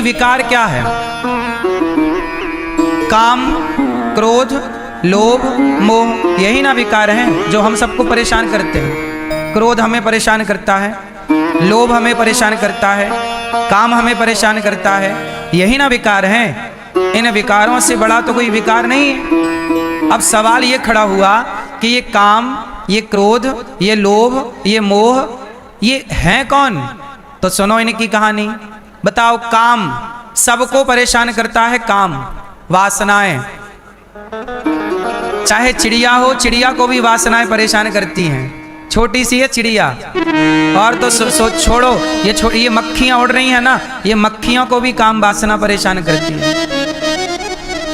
विकार क्या है? काम, क्रोध, लोभ, मोह, यही ना विकार हैं जो हम सबको परेशान करते हैं। क्रोध हमें परेशान करता है, लोभ हमें परेशान करता है, काम हमें परेशान करता है, यही ना विकार हैं। इन विकारों से बड़ा तो कोई विकार नहीं है। अब सवाल ये खड़ा हुआ कि ये काम, ये क्रोध, ये लोभ, ये मोह, ये हैं कौन? तो सुनो इनकी कहानी। बताओ, काम सबको परेशान करता है। काम, वासनाएं, चाहे चिड़िया हो, चिड़िया को भी वासनाएं परेशान करती हैं। छोटी सी है चिड़िया, और तो छोड़ो, ये मक्खियां उड़ रही हैं ना, ये मक्खियों को भी काम वासना परेशान करती है।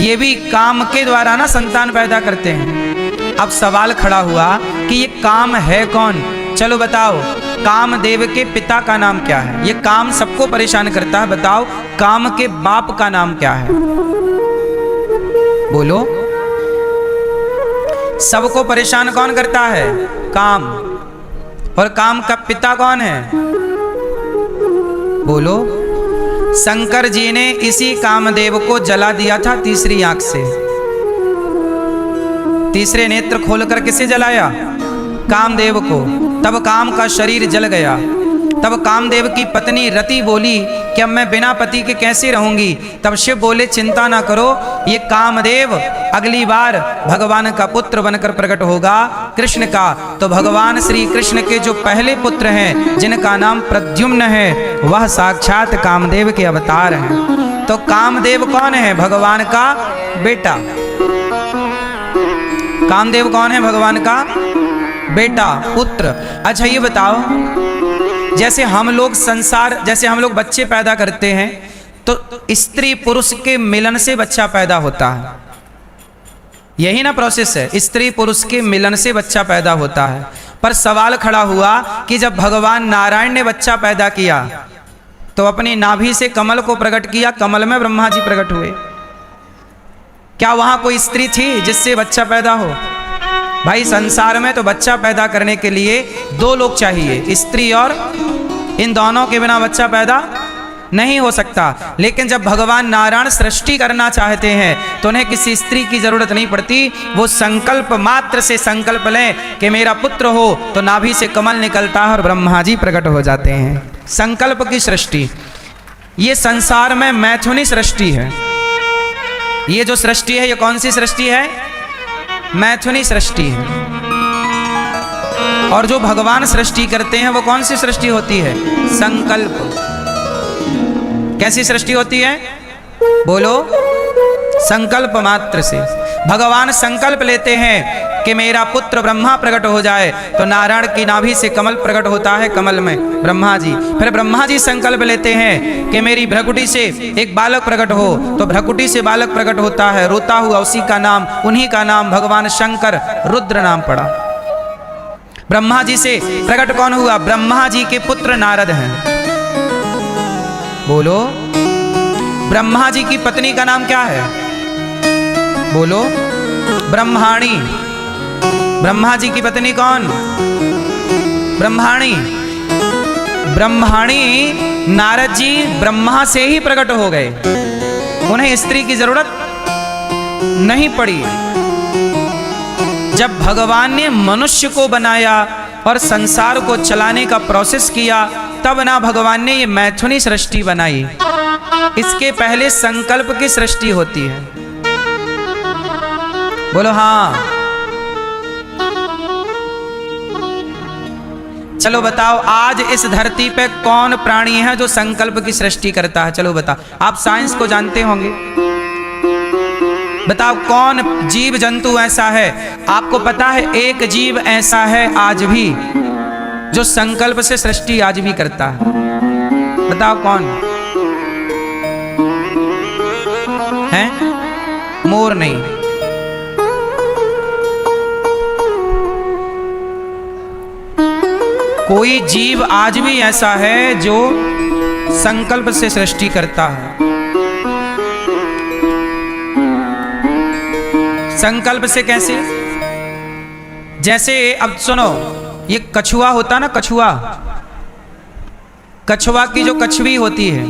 ये भी काम के द्वारा ना संतान पैदा करते हैं। अब सवाल खड़ा हुआ कि ये काम है कौन? चलो बताओ, कामदेव के पिता का नाम क्या है? ये काम सबको परेशान करता है, बताओ काम के बाप का नाम क्या है? बोलो, सबको परेशान कौन करता है? काम। और काम का पिता कौन है? बोलो। शंकर जी ने इसी कामदेव को जला दिया था तीसरी आंख से। तीसरे नेत्र खोलकर किसे जलाया? कामदेव को। तब काम का शरीर जल गया। तब कामदेव की पत्नी रति बोली कि अब मैं बिना पति के कैसे रहूंगी? तब शिव बोले, चिंता ना करो, ये कामदेव अगली बार भगवान का पुत्र बनकर प्रकट होगा, कृष्ण का। तो भगवान श्री कृष्ण के जो पहले पुत्र हैं, जिनका नाम प्रद्युम्न है, वह साक्षात कामदेव के अवतार हैं। तो कामदेव कौन है? भगवान का बेटा। कामदेव कौन है? भगवान का बेटा, पुत्र। अच्छा ये बताओ, जैसे हम लोग बच्चे पैदा करते हैं, तो स्त्री पुरुष के मिलन से बच्चा पैदा होता है। यही ना प्रोसेस है, स्त्री पुरुष के मिलन से बच्चा पैदा होता है। पर सवाल खड़ा हुआ कि जब भगवान नारायण ने बच्चा पैदा किया, तो अपनी नाभि से कमल को प्रकट किया, कमल में ब्रह्मा जी प्रकट हुए। क्या वहां कोई स्त्री थी जिससे बच्चा पैदा हो? भाई संसार में तो बच्चा पैदा करने के लिए दो लोग चाहिए, स्त्री और, इन दोनों के बिना बच्चा पैदा नहीं हो सकता। लेकिन जब भगवान नारायण सृष्टि करना चाहते हैं तो उन्हें किसी स्त्री की जरूरत नहीं पड़ती। वो संकल्प मात्र से संकल्प लें कि मेरा पुत्र हो, तो नाभि से कमल निकलता है और ब्रह्मा जी प्रकट हो जाते हैं। संकल्प की सृष्टि। ये संसार में मैथुनी सृष्टि है। ये जो सृष्टि है, ये कौन सी सृष्टि है? मैथुनी सृष्टि है। और जो भगवान सृष्टि करते हैं वो कौन सी सृष्टि होती है? संकल्प। कैसी सृष्टि होती है? बोलो। संकल्प मात्र से भगवान संकल्प लेते हैं कि मेरा पुत्र ब्रह्मा प्रकट हो जाए, तो नारायण की नाभि से कमल प्रकट होता है, कमल में ब्रह्मा जी। फिर ब्रह्मा जी संकल्प लेते हैं कि मेरी भ्रकुटी से एक बालक प्रकट हो, तो भ्रकुटी से बालक प्रकट होता है, रोता हुआ, उसी का नाम, उन्हीं का नाम भगवान शंकर, रुद्र नाम पड़ा। ब्रह्मा जी से प्रकट कौन हुआ? ब्रह्मा जी के पुत्र नारद हैं। बोलो। ब्रह्मा जी की पत्नी का नाम क्या है? बोलो। ब्रह्माणी। ब्रह्मा जी की पत्नी कौन? ब्रह्माणी। ब्रह्माणी नारद जी ब्रह्मा से ही प्रकट हो गए, उन्हें स्त्री की जरूरत नहीं पड़ी। जब भगवान ने मनुष्य को बनाया और संसार को चलाने का प्रोसेस किया, तब ना भगवान ने ये मैथुनी सृष्टि बनाई। इसके पहले संकल्प की सृष्टि होती है। बोलो हाँ। चलो बताओ, आज इस धरती पे कौन प्राणी है जो संकल्प की सृष्टि करता है? चलो बताओ, आप साइंस को जानते होंगे। बताओ कौन जीव जंतु ऐसा है? आपको पता है एक जीव ऐसा है आज भी जो संकल्प से सृष्टि आज भी करता है। बताओ कौन है? मोर नहीं। कोई जीव आज भी ऐसा है जो संकल्प से सृष्टि करता है। संकल्प से कैसे? जैसे अब सुनो, ये कछुआ होता ना, कछुआ, कछुआ की जो कछवी होती है,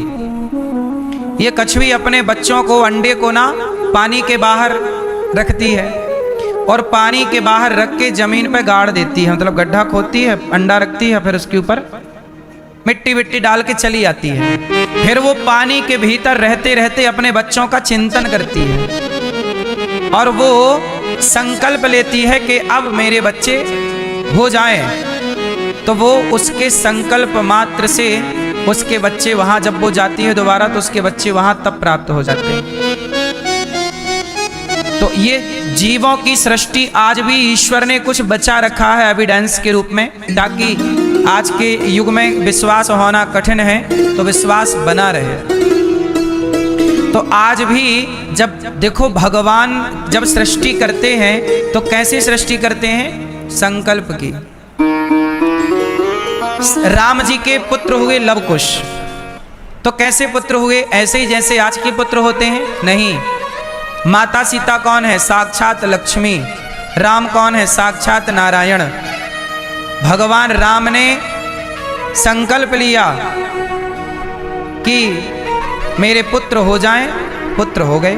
ये कछुई अपने बच्चों को, अंडे को ना पानी के बाहर रखती है और पानी के बाहर रख के जमीन पे गाड़ देती है, मतलब गड्ढा खोदती है, अंडा रखती है, फिर उसके ऊपर मिट्टी विट्टी डाल के चली आती है। फिर वो पानी के भीतर रहते रहते अपने बच्चों का चिंतन करती है और वो संकल्प लेती है कि अब मेरे बच्चे हो जाएं। तो वो उसके संकल्प मात्र से उसके बच्चे वहां, जब वो जाती है दोबारा तो उसके बच्चे वहां तब प्राप्त हो जाते हैं। तो ये जीवों की सृष्टि आज भी ईश्वर ने कुछ बचा रखा है एविडेंस के रूप में, ताकि आज के युग में विश्वास होना कठिन है तो विश्वास बना रहे। तो आज भी जब देखो भगवान जब सृष्टि करते हैं तो कैसे सृष्टि करते हैं? संकल्प की। राम जी के पुत्र हुए लवकुश, तो कैसे पुत्र हुए? ऐसे ही जैसे आज के पुत्र होते हैं? नहीं। माता सीता कौन है? साक्षात लक्ष्मी। राम कौन है? साक्षात नारायण। भगवान राम ने संकल्प लिया कि मेरे पुत्र हो जाएं, पुत्र हो गए,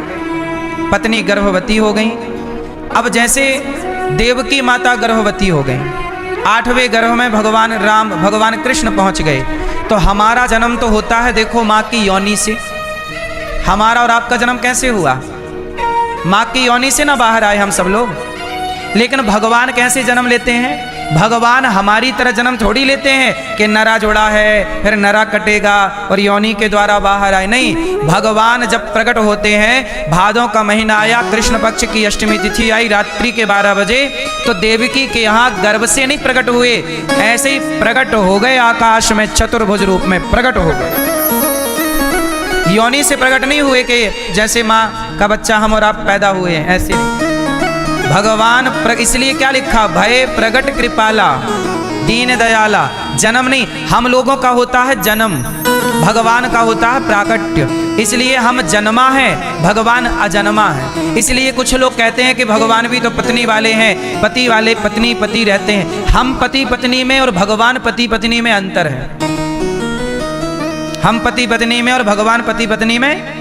पत्नी गर्भवती हो गई। अब जैसे देवकी माता गर्भवती हो गई, 8वें गर्भ में भगवान कृष्ण पहुंच गए। तो हमारा जन्म तो होता है देखो माँ की योनि से। हमारा और आपका जन्म कैसे हुआ? माँ की योनि से ना बाहर आए हम सब लोग। लेकिन भगवान कैसे जन्म लेते हैं? भगवान हमारी तरह जन्म थोड़ी लेते हैं कि नरा जोड़ा है फिर नरा कटेगा और योनि के द्वारा बाहर आए। नहीं, भगवान जब प्रकट होते हैं, भादों का महीना आया, कृष्ण पक्ष की अष्टमी तिथि आई, रात्रि के 12 बजे, तो देवकी के यहाँ गर्भ से नहीं प्रकट हुए, ऐसे ही प्रकट हो गए आकाश में, चतुर्भुज रूप में प्रकट हो गए। योनि से प्रकट नहीं हुए कि जैसे माँ का बच्चा हम और आप पैदा हुए हैं, ऐसे नहीं। भगवान इसलिए क्या लिखा? भय प्रगट कृपाला दीन दयाला। जन्म नहीं, हम लोगों का होता है जन्म, भगवान का होता है प्राकट्य। इसलिए हम जन्मा है, भगवान अजन्मा है। इसलिए कुछ लोग कहते हैं कि भगवान भी तो पत्नी वाले हैं, पति वाले पत्नी पति रहते हैं। हम पति पत्नी में और भगवान पति पत्नी में अंतर है। हम पति पत्नी में और भगवान पति पत्नी में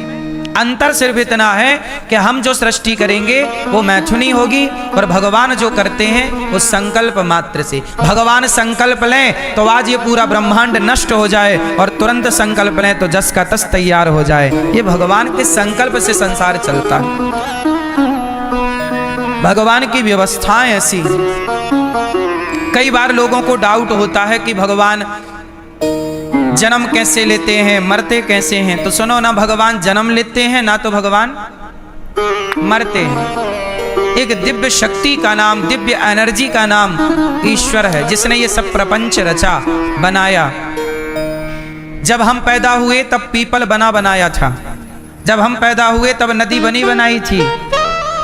अंतर सिर्फ इतना है कि हम जो सृष्टि करेंगे वो मैथुनी होगी और भगवान जो करते हैं वो संकल्प मात्र से। भगवान संकल्प लें तो आज ये पूरा ब्रह्मांड नष्ट हो जाए और तुरंत संकल्प लें तो जस का तस तैयार हो जाए। ये भगवान के संकल्प से संसार चलता है। भगवान की व्यवस्थाएं ऐसी। कई बार लोगों को डाउट होता है कि भगवान जन्म कैसे लेते हैं, मरते कैसे हैं? तो सुनो ना, भगवान जन्म लेते हैं ना तो भगवान मरते हैं। एक दिव्य शक्ति का नाम, दिव्य एनर्जी का नाम ईश्वर है, जिसने ये सब प्रपंच रचा बनाया। जब हम पैदा हुए तब पीपल बना बनाया था। जब हम पैदा हुए तब नदी बनी बनाई थी।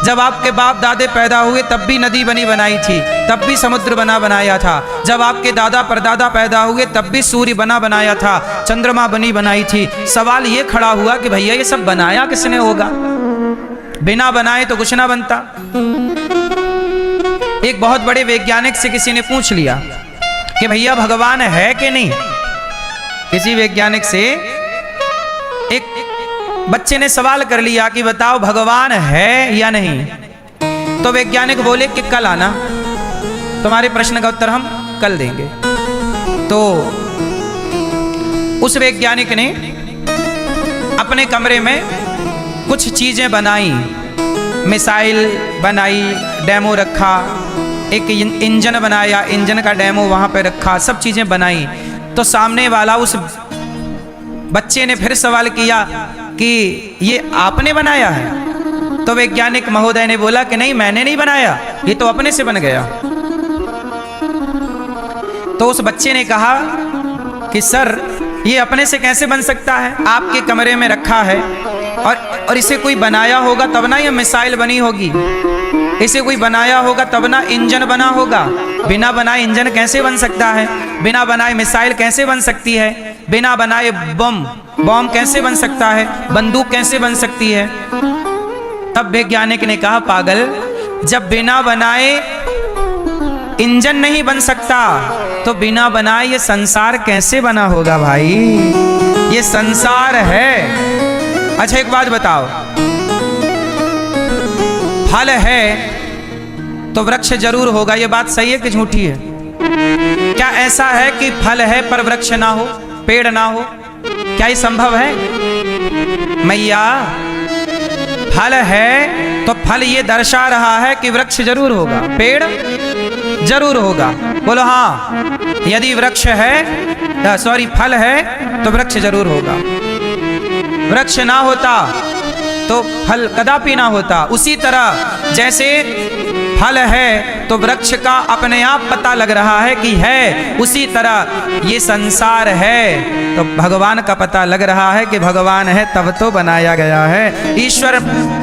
जब आपके बाप दादे पैदा हुए तब भी नदी बनी बनाई थी, तब भी समुद्र बना बनाया था। जब आपके दादा परदादा पैदा हुए तब भी सूर्य बना बनाया था, चंद्रमा बनी बनाई थी। सवाल ये खड़ा हुआ कि भैया ये सब बनाया किसने होगा? बिना बनाए तो कुछ ना बनता। एक बहुत बड़े वैज्ञानिक से किसी ने पूछ लिया कि भैया भगवान है कि नहीं? किसी वैज्ञानिक से एक बच्चे ने सवाल कर लिया कि बताओ भगवान है या नहीं? तो वैज्ञानिक बोले कि कल आना, तुम्हारे प्रश्न का उत्तर हम कल देंगे। तो उस वैज्ञानिक ने अपने कमरे में कुछ चीजें बनाई, मिसाइल बनाई, डेमो रखा, एक इंजन बनाया, इंजन का डेमो वहां पे रखा, सब चीजें बनाई। तो सामने वाला उस बच्चे ने फिर सवाल किया कि ये आपने बनाया है? तो वैज्ञानिक महोदय ने बोला कि नहीं, मैंने नहीं बनाया, ये तो अपने से बन गया। तो उस बच्चे ने कहा कि सर ये अपने से कैसे बन सकता है? आपके कमरे में रखा है और इसे कोई बनाया होगा तब ना ये मिसाइल बनी होगी, इसे कोई बनाया होगा तब ना इंजन बना होगा। बिना बनाए इंजन कैसे बन सकता है? बिना बनाए मिसाइल कैसे बन सकती है? बिना बनाए बम कैसे बन सकता है? बंदूक कैसे बन सकती है? तब वैज्ञानिक ने कहा पागल, जब बिना बनाए इंजन नहीं बन सकता तो बिना बनाए ये संसार कैसे बना होगा भाई? ये संसार है, अच्छा एक बात बताओ, फल है तो वृक्ष जरूर होगा, ये बात सही है कि झूठी है? क्या ऐसा है कि फल है पर वृक्ष ना हो, पेड़ ना हो? क्या ये संभव है? मैया, फल है तो फल ये दर्शा रहा है कि वृक्ष जरूर होगा, पेड़ जरूर होगा। बोलो हाँ, यदि वृक्ष है, सॉरी फल है तो वृक्ष जरूर होगा। वृक्ष ना होता तो फल कदापि ना होता। उसी तरह जैसे फल है तो वृक्ष का अपने आप पता लग रहा है कि है, उसी तरह ये संसार है तो भगवान का पता लग रहा है कि भगवान है तब तो बनाया गया है। ईश्वर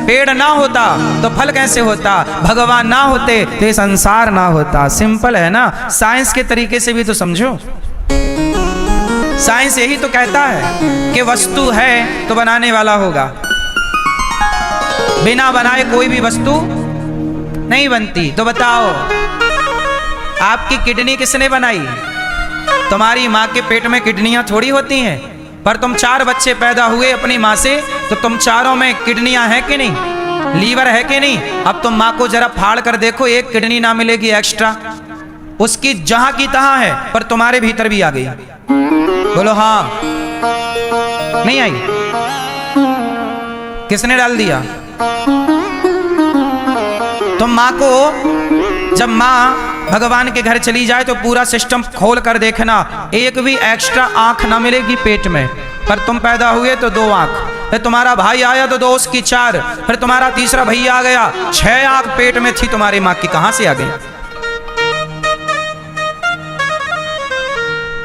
पेड़ ना होता तो फल कैसे होता? भगवान ना होते तो ये संसार ना होता। सिंपल है ना, साइंस के तरीके से भी तो समझो। साइंस यही तो कहता है कि वस्तु है तो बनाने वाला होगा, बिना बनाए कोई भी वस्तु नहीं बनती। तो बताओ, आपकी किडनी किसने बनाई? तुम्हारी माँ के पेट में किडनियां थोड़ी होती हैं, पर तुम 4 बच्चे पैदा हुए अपनी माँ से, तो तुम चारों में किडनियां हैं कि नहीं, लीवर है कि नहीं? अब तुम माँ को जरा फाड़ कर देखो, एक किडनी ना मिलेगी एक्स्ट्रा, उसकी जहां की तहां है, पर तुम्हारे भीतर भी आ गई। बोलो हाँ, नहीं आई? किसने डाल दिया? तुम माँ को, जब माँ भगवान के घर चली जाए तो पूरा सिस्टम खोल कर देखना, एक भी एक्स्ट्रा आंख ना मिलेगी पेट में। पर तुम पैदा हुए तो 2 आंख, फिर तुम्हारा भाई आया तो 2 उसकी 4, फिर तुम्हारा तीसरा भैया आ गया, 6 आंख पेट में थी तुम्हारी माँ की, कहां से आ गई?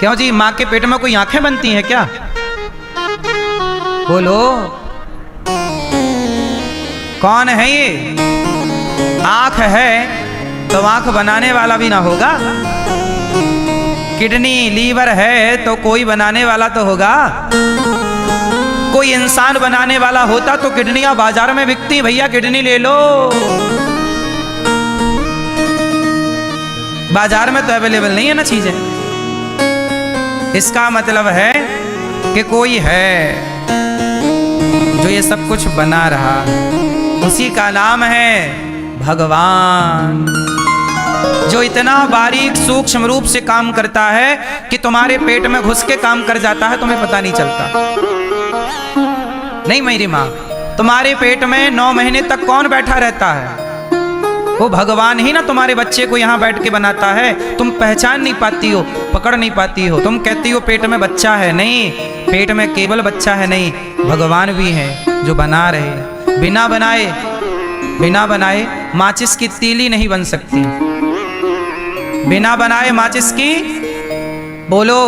क्यों जी, माँ के पेट में कोई आंखें बनती हैं क्या? बोलो, कौन है ये? आंख है तो आंख बनाने वाला भी ना होगा? किडनी लीवर है तो कोई बनाने वाला तो होगा? कोई इंसान बनाने वाला होता तो किडनियां बाजार में बिकती, भैया किडनी ले लो। बाजार में तो अवेलेबल नहीं है ना चीजें। इसका मतलब है कि कोई है जो ये सब कुछ बना रहा, उसी का नाम है भगवान, जो इतना बारीक सूक्ष्म रूप से काम करता है कि तुम्हारे पेट में घुस के काम कर जाता है, तुम्हें पता नहीं चलता। नहीं मेरी माँ, तुम्हारे पेट में 9 महीने तक कौन बैठा रहता है? वो भगवान ही ना तुम्हारे बच्चे को यहाँ बैठ के बनाता है। तुम पहचान नहीं पाती हो, पकड़ नहीं पाती हो, तुम कहती हो पेट में बच्चा है। नहीं, पेट में केवल बच्चा है नहीं, भगवान भी है जो बना रहे। बिना बनाए माचिस की तीली नहीं बन सकती। बिना बनाए माचिस की, बोलो,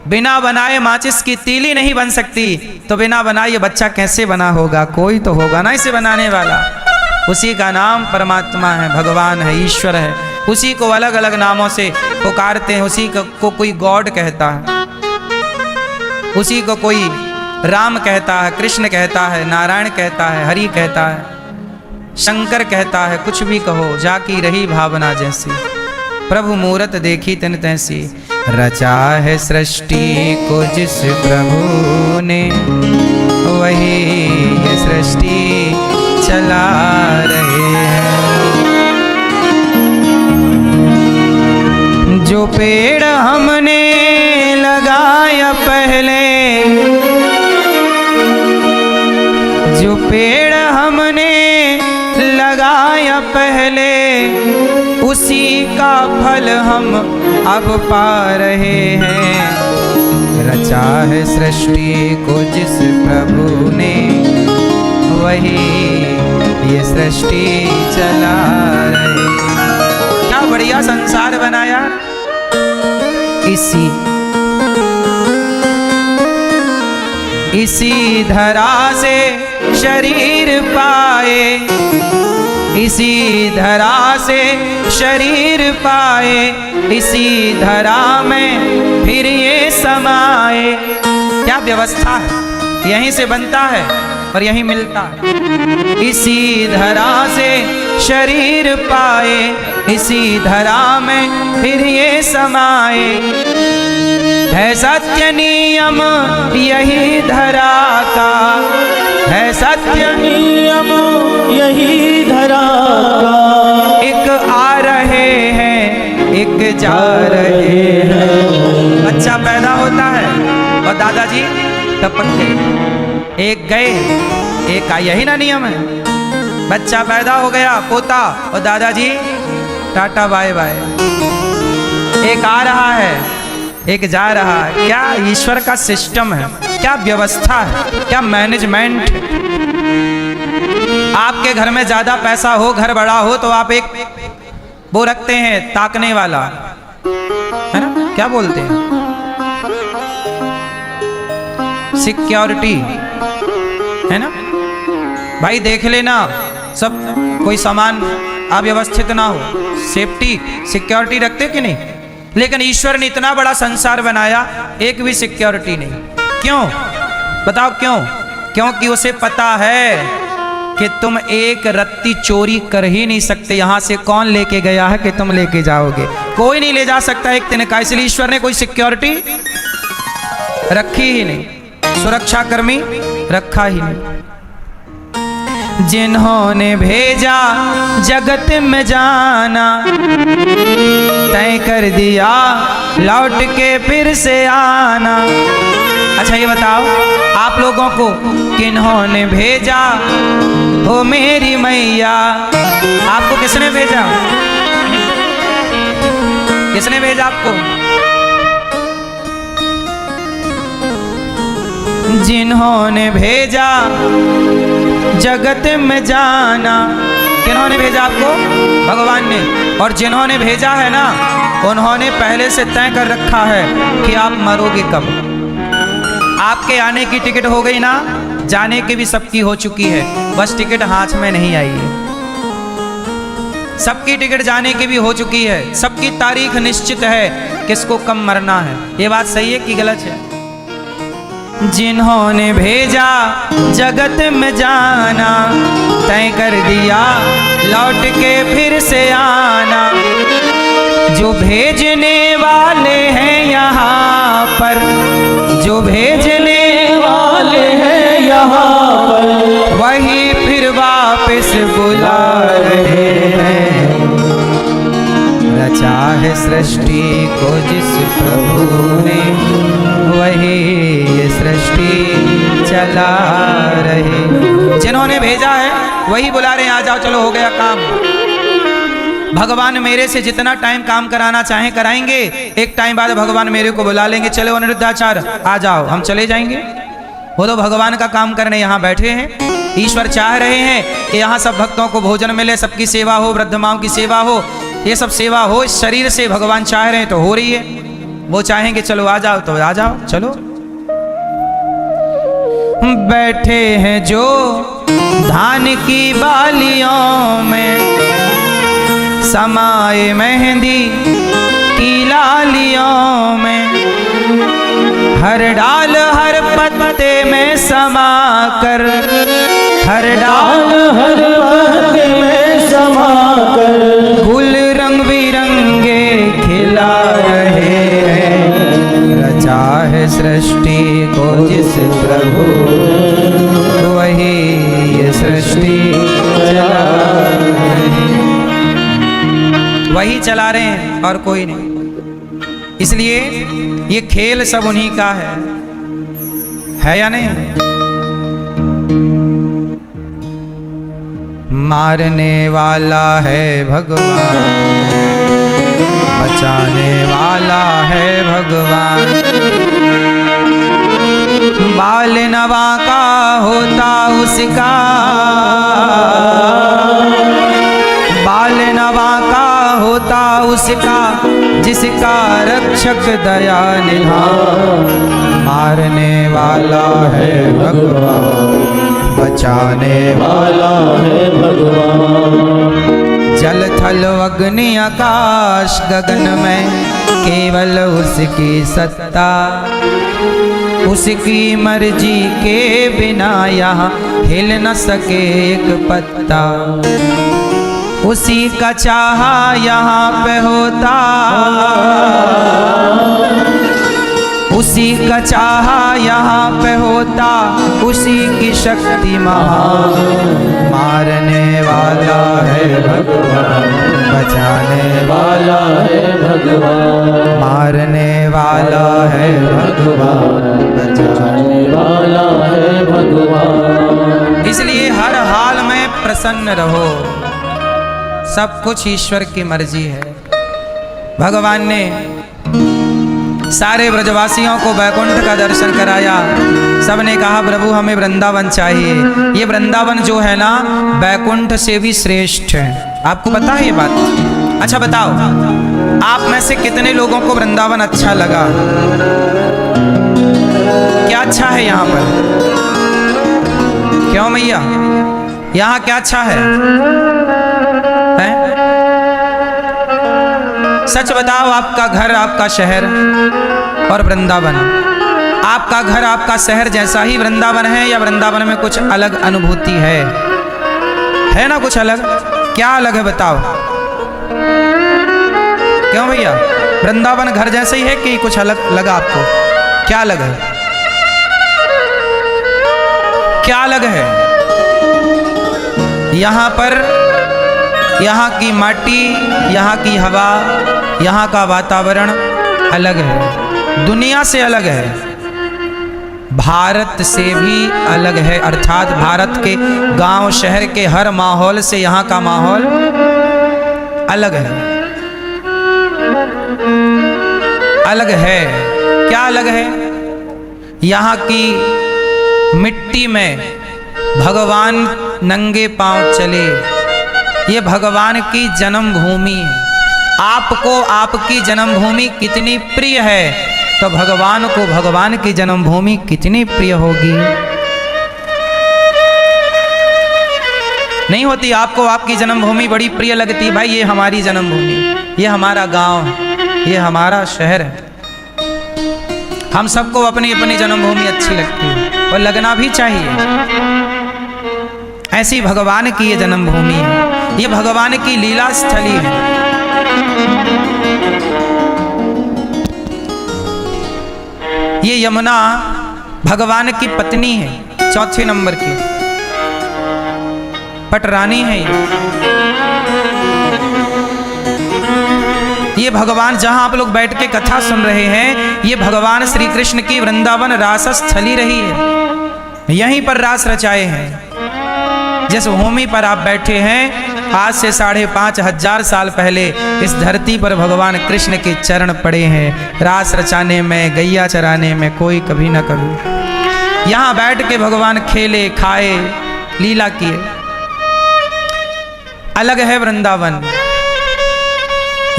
बिना बनाए माचिस की तीली नहीं बन सकती, तो बिना बनाए ये बच्चा कैसे बना होगा? कोई तो होगा ना इसे बनाने वाला। उसी का नाम परमात्मा है, भगवान है, ईश्वर है। उसी को अलग अलग नामों से पुकारते हैं। उसी को कोई गॉड कहता है, उसी को कोई राम कहता है, कृष्ण कहता है, नारायण कहता है, हरि कहता है, शंकर कहता है। कुछ भी कहो, जाकी रही भावना जैसी, प्रभु मूरत देखी तिन तैसी। रचा है सृष्टि को जिस प्रभु ने, वही ये सृष्टि चला रहे हैं। जो पेड़ हमने लगाया पहले, जो पेड़ हमने लगाया पहले, उसी का फल हम अब पा रहे हैं। रचा है सृष्टि को जिस प्रभु ने, वही ये सृष्टि चला रहे। क्या बढ़िया संसार बनाया। इसी धरा से शरीर पाए, इसी धरा से शरीर पाए, इसी धरा में फिर ये समाए। क्या व्यवस्था है, यहीं से बनता है और यहीं मिलता है। इसी धरा से शरीर पाए, इसी धरा में फिर ये समाए। है सत्य नियम यही धरा का, है सत्य नियम यही धरा का। एक आ रहे हैं एक जा रहे हैं। बच्चा पैदा होता है और दादाजी टपक गए, एक गए एक आए, यही ना नियम है। बच्चा पैदा हो गया पोता और दादाजी टाटा बाय बाय। एक आ रहा है एक जा रहा है। क्या ईश्वर का सिस्टम है, क्या व्यवस्था है, क्या मैनेजमेंट। आपके घर में ज्यादा पैसा हो, घर बड़ा हो, तो आप एक वो रखते हैं ताकने वाला, है ना, क्या बोलते हैं, सिक्योरिटी, है ना। भाई देख लेना सब कोई सामान अव्यवस्थित ना हो, सेफ्टी सिक्योरिटी रखते कि नहीं। लेकिन ईश्वर ने इतना बड़ा संसार बनाया, एक भी सिक्योरिटी नहीं। क्यों बताओ क्यों? क्योंकि उसे पता है कि तुम एक रत्ती चोरी कर ही नहीं सकते। यहां से कौन लेके गया है कि तुम लेके जाओगे? कोई नहीं ले जा सकता एक तिनका। इसलिए ईश्वर ने कोई सिक्योरिटी रखी ही नहीं, सुरक्षा कर्मी रखा ही नहीं। जिन्होंने भेजा जगत में जाना, तय कर दिया लौट के फिर से आना। अच्छा ये बताओ आप लोगों को किन्होंने भेजा? हो मेरी मैया, आपको किसने भेजा? किसने भेजा आपको? जिन्होंने भेजा जगत में जाना। किन्होंने भेजा आपको? भगवान ने। और जिन्होंने भेजा है ना, उन्होंने पहले से तय कर रखा है कि आप मरोगे कब। आपके आने की टिकट हो गई ना, जाने की भी सबकी हो चुकी है, बस टिकट हाथ में नहीं आई है। सबकी टिकट जाने की भी हो चुकी है, सबकी तारीख निश्चित है किसको कब मरना है। ये बात सही है कि गलत है? जिन्होंने भेजा जगत में जाना, तय कर दिया लौट के फिर से आना। जो भेजने वाले हैं यहाँ पर, जो भेजने वाले हैं यहाँ पर, वही फिर वापस बुला रहे हैं। रचा है सृष्टि को जिस प्रभु ने, वही ये सृष्टि चला रहे। जिन्होंने भेजा है वही बुला रहे हैं, आ जाओ चलो हो गया काम। भगवान मेरे से जितना टाइम काम कराना चाहें कराएंगे, एक टाइम बाद भगवान मेरे को बुला लेंगे, चलो अनिरुद्धाचार्य आ जाओ, हम चले जाएंगे। वो तो भगवान का काम करने यहाँ बैठे हैं। ईश्वर चाह रहे हैं कि यहाँ सब भक्तों को भोजन मिले, सबकी सेवा हो, वृद्ध माओं की सेवा हो, ये सब सेवा हो। इस शरीर से भगवान चाह रहे हैं तो हो रही है। वो चाहेंगे चलो आ जाओ तो आ जाओ, चलो। बैठे हैं जो धान की बालियों में, समाए मेहंदी की लालियों में, हर डाल हर पत्ते में समा कर, हर डाल हर पत्ते में समा कर, गुल रंग बिरंगे खिला रहे हैं। रचा है सृष्टि को जिस प्रभु, वही ये सृष्टि चला रहे हैं। वही चला रहे हैं और कोई नहीं। इसलिए ये खेल सब उन्हीं का है या नहीं? मारने वाला है भगवान, बचाने वाला है भगवान। बाल नवा का होता उसका, बाल नवा का होता उसका, जिसका रक्षक दया निधान। मारने वाला है भगवान, बचाने वाला है भगवान। जल थल अग्नि आकाश गगन में केवल उसकी सत्ता, उसकी मर्जी के बिना यहाँ हिल न सके एक पत्ता। उसी का चाहा यहाँ पे होता, उसी का चाहा यहाँ पे होता, उसी की शक्ति महान। मारने वाला है भगवान, बचाने वाला है भगवान, मारने वाला है भगवान, बचाने वाला है भगवान। इसलिए हर हाल में प्रसन्न रहो, सब कुछ ईश्वर की मर्जी है। भगवान ने सारे ब्रजवासियों को बैकुंठ का दर्शन कराया। सबने कहा प्रभु हमें वृंदावन चाहिए। ये वृंदावन जो है ना बैकुंठ से भी श्रेष्ठ है। आपको पता है ये बात? अच्छा बताओ, आप में से कितने लोगों को वृंदावन अच्छा लगा? क्या अच्छा है यहाँ पर? क्यों मैया, यहाँ क्या अच्छा है? सच बताओ, आपका घर, आपका शहर और वृंदावन, आपका घर आपका शहर जैसा ही वृंदावन है या वृंदावन में कुछ अलग अनुभूति है ना? कुछ अलग? क्या अलग है बताओ? क्यों भैया, वृंदावन घर जैसे ही है कि कुछ अलग लगा आपको? क्या अलग है? क्या अलग है? यहाँ पर यहाँ की माटी, यहाँ की हवा, यहाँ का वातावरण अलग है, दुनिया से अलग है, भारत से भी अलग है। अर्थात भारत के गांव शहर के हर माहौल से यहाँ का माहौल अलग है। अलग है, क्या अलग है? यहाँ की मिट्टी में भगवान नंगे पांव चले, ये भगवान की जन्मभूमि है। आपको आपकी जन्मभूमि कितनी प्रिय है तो भगवान को भगवान की जन्मभूमि कितनी प्रिय होगी? नहीं होती? आपको आपकी जन्मभूमि बड़ी प्रिय लगती है, भाई ये हमारी जन्मभूमि, ये हमारा गांव है, ये हमारा शहर है। हम सबको अपनी अपनी जन्मभूमि अच्छी लगती है और लगना भी चाहिए। ऐसी भगवान की ये जन्मभूमि है, ये भगवान की लीला स्थली है। ये यमुना भगवान की पत्नी है, 4 नंबर की पटरानी है। ये भगवान, जहां आप लोग बैठ के कथा सुन रहे हैं, ये भगवान श्री कृष्ण की वृंदावन रास स्थली रही है। यहीं पर रास रचाए हैं। जिस भूमि पर आप बैठे हैं, आज से 5,500 साल पहले इस धरती पर भगवान कृष्ण के चरण पड़े हैं। रास रचाने में, गैया चराने में कोई कभी ना कभी। यहाँ बैठ के भगवान खेले, खाए, लीला किए। अलग है वृंदावन।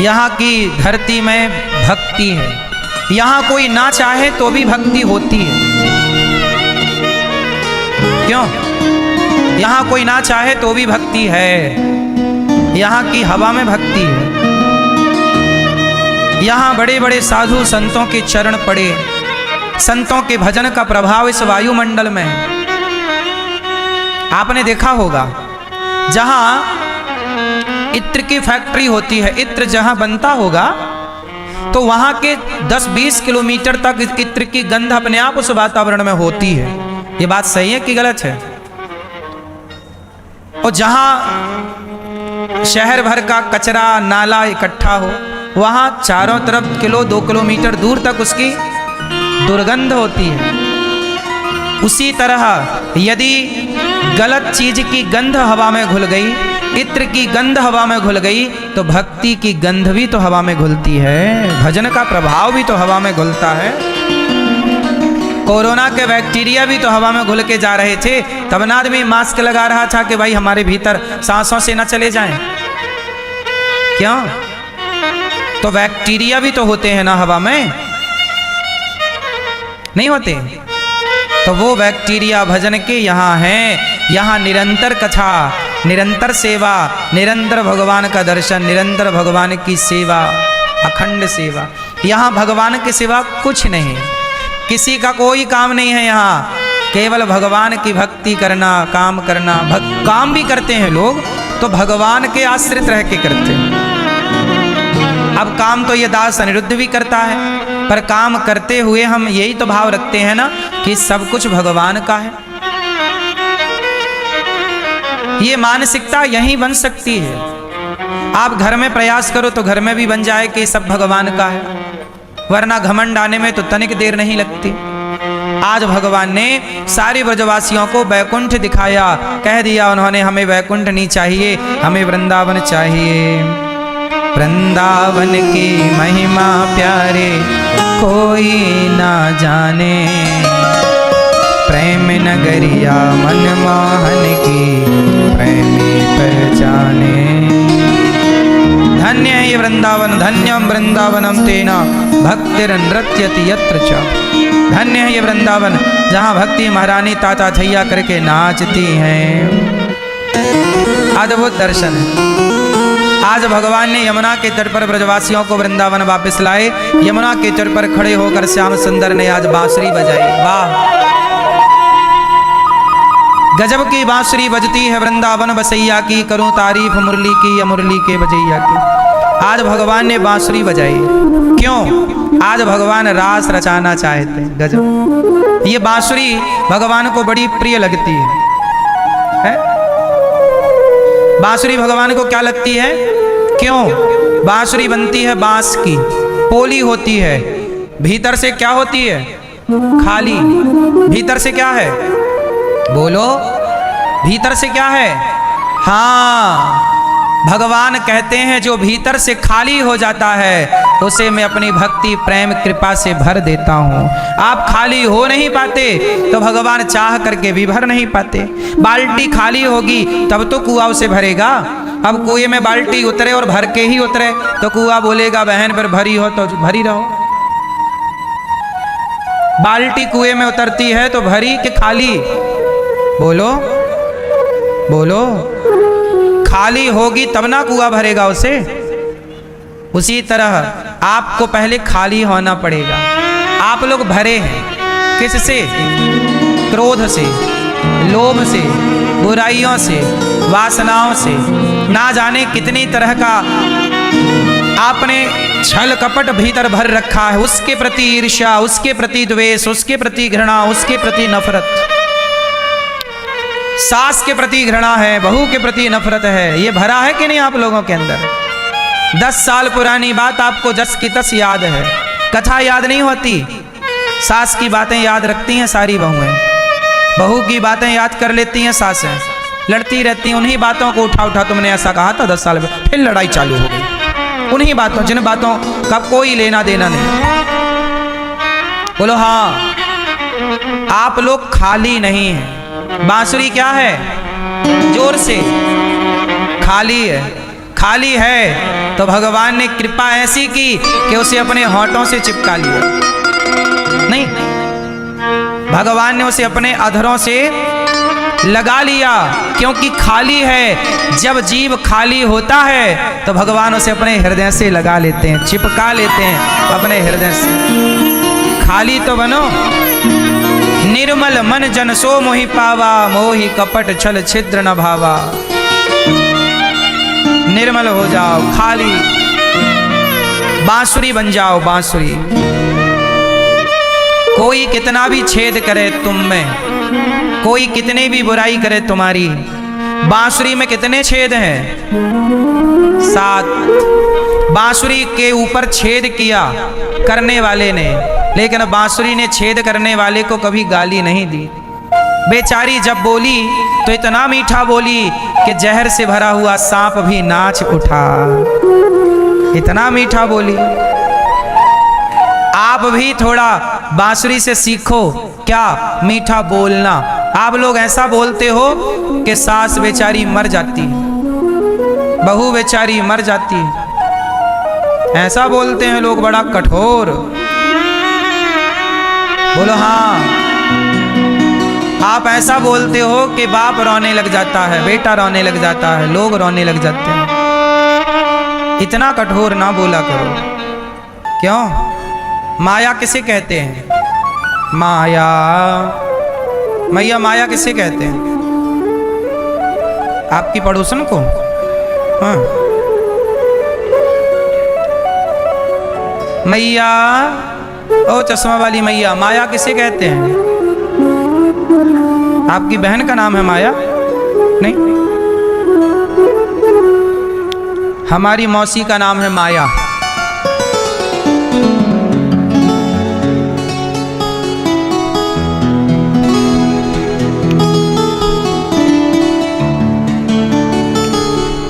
यहाँ की धरती में भक्ति है। यहाँ कोई ना चाहे तो भी भक्ति होती है। क्यों? यहाँ कोई ना चाहे तो भी भक्ति है। यहाँ की हवा में भक्ति है। यहाँ बड़े बड़े साधु संतों के चरण पड़े, संतों के भजन का प्रभाव इस वायुमंडल में है। आपने देखा होगा, जहाँ इत्र की फैक्ट्री होती है, इत्र जहाँ बनता होगा तो वहाँ के 10-20 किलोमीटर तक इत्र की गंध अपने आप उस वातावरण में होती है। ये बात सही है कि गलत है? और जहाँ शहर भर का कचरा नाला इकट्ठा हो, वहाँ चारों तरफ 2 किलोमीटर दूर तक उसकी दुर्गंध होती है। उसी तरह यदि गलत चीज की गंध हवा में घुल गई, इत्र की गंध हवा में घुल गई, तो भक्ति की गंध भी तो हवा में घुलती है, भजन का प्रभाव भी तो हवा में घुलता है। कोरोना के बैक्टीरिया भी तो हवा में घुल के जा रहे थे, तब ना आदमी मास्क लगा रहा था कि भाई हमारे भीतर सांसों से ना चले जाएं। क्यों? तो बैक्टीरिया भी तो होते हैं ना हवा में, नहीं होते? तो वो बैक्टीरिया भजन के यहाँ हैं। यहाँ निरंतर कथा, निरंतर सेवा, निरंतर भगवान का दर्शन, निरंतर भगवान की सेवा, अखंड सेवा। यहाँ भगवान के सिवा कुछ नहीं, किसी का कोई काम नहीं है। यहाँ केवल भगवान की भक्ति करना, काम करना। काम भी करते हैं लोग तो भगवान के आश्रित रह के करते हैं। अब काम तो ये दास अनिरुद्ध भी करता है, पर काम करते हुए हम यही तो भाव रखते हैं ना कि सब कुछ भगवान का है। ये मानसिकता यहीं बन सकती है। आप घर में प्रयास करो तो घर में भी बन जाए कि सब भगवान का है, वरना घमंड आने में तो तनिक देर नहीं लगती। आज भगवान ने सारे ब्रजवासियों को वैकुंठ दिखाया, कह दिया उन्होंने हमें वैकुंठ नहीं चाहिए, हमें वृंदावन चाहिए। वृंदावन की महिमा प्यारे कोई ना जाने, प्रेम नगरिया मनमोहन की प्रेमी पहचाने। धन्य है ये वृंदावन, धन्यम वृंदावनम तेना भक्तिर्नृत्यति यत्र च। धन्य है ये वृंदावन जहाँ भक्ति महारानी ताता थैया करके नाचती हैं। अद्भुत दर्शन है। आज भगवान ने यमुना के तट पर ब्रजवासियों को वृंदावन वापस लाए। यमुना के तट पर खड़े होकर श्याम सुंदर ने आज बांसुरी बजाई। वाह, गजब की बांसुरी बजती है वृंदावन बसैया की, करूं तारीफ मुरली की या मुरली के बजैया की। आज भगवान ने बांसुरी बजाई, क्यों? आज भगवान रास रचाना चाहते हैं। गजब, ये बांसुरी भगवान को बड़ी प्रिय लगती है? बांसुरी भगवान को क्या लगती है? क्यों? बांसुरी बनती है बांस की, पोली होती है, भीतर से क्या होती है? खाली। भीतर से क्या है? बोलो, भीतर से क्या है? हाँ, भगवान कहते हैं जो भीतर से खाली हो जाता है उसे मैं अपनी भक्ति प्रेम कृपा से भर देता हूँ। आप खाली हो नहीं पाते तो भगवान चाह करके भी भर नहीं पाते। बाल्टी खाली होगी तब तो कुआं उसे भरेगा। अब कुएं में बाल्टी उतरे और भर के ही उतरे तो कुआं बोलेगा बहन पर भरी हो तो भरी रहो। बाल्टी कुएं में उतरती है तो भरी कि खाली? बोलो बोलो, खाली होगी तब ना कुआं भरेगा उसे। उसी तरह आपको पहले खाली होना पड़ेगा। आप लोग भरे हैं किससे? क्रोध से, लोभ से, बुराइयों से, वासनाओं से, ना जाने कितनी तरह का आपने छल कपट भीतर भर रखा है। उसके प्रति ईर्ष्या, उसके प्रति द्वेष, उसके प्रति घृणा, उसके प्रति नफरत। सास के प्रति घृणा है, बहू के प्रति नफरत है। ये भरा है कि नहीं आप लोगों के अंदर? 10 साल पुरानी बात आपको जस की तस याद है। कथा याद नहीं होती। सास की बातें याद रखती हैं सारी बहुएं, बहू की बातें याद कर लेती हैं सासें, लड़ती रहती हैं। उन्हीं बातों को उठा उठा तुमने ऐसा कहा था 10 साल में, फिर लड़ाई चालू हो गई। उन्हीं बातों, जिन बातों का कोई लेना देना नहीं। बोलो हाँ, आप लोग खाली नहीं हैं। बांसुरी क्या है? जोर से, खाली है। खाली है तो भगवान ने कृपा ऐसी की कि उसे अपने होठों से चिपका लिया। नहीं, भगवान ने उसे अपने अधरों से लगा लिया, क्योंकि खाली है। जब जीव खाली होता है तो भगवान उसे अपने हृदय से लगा लेते हैं, चिपका लेते हैं अपने हृदय से। खाली तो बनो। निर्मल मन जन सो मोहि पावा, मोहि कपट छल छिद्र न भावा। निर्मल हो जाओ, खाली बांसुरी बन जाओ। बांसुरी, कोई कितना भी छेद करे तुम में, कोई कितनी भी बुराई करे तुम्हारी, बांसुरी में कितने छेद हैं? 7। बांसुरी के ऊपर छेद किया करने वाले ने, लेकिन बांसुरी ने छेद करने वाले को कभी गाली नहीं दी। बेचारी जब बोली तो इतना मीठा बोली कि जहर से भरा हुआ सांप भी नाच उठा। इतना मीठा बोली। आप भी थोड़ा बांसुरी से सीखो, क्या? मीठा बोलना। आप लोग ऐसा बोलते हो कि सास बेचारी मर जाती है, बहू बेचारी मर जाती है। ऐसा बोलते हैं लोग, बड़ा कठोर। बोलो हाँ। आप ऐसा बोलते हो कि बाप रोने लग जाता है, बेटा रोने लग जाता है, लोग रोने लग जाते हैं। इतना कठोर ना बोला करो। क्यों? माया किसे कहते हैं? माया, मैया माया किसे कहते हैं? आपकी पड़ोसन को? हाँ, मैया ओ चश्मा वाली मैया, माया किसे कहते हैं? आपकी बहन का नाम है माया? नहीं, हमारी मौसी का नाम है माया।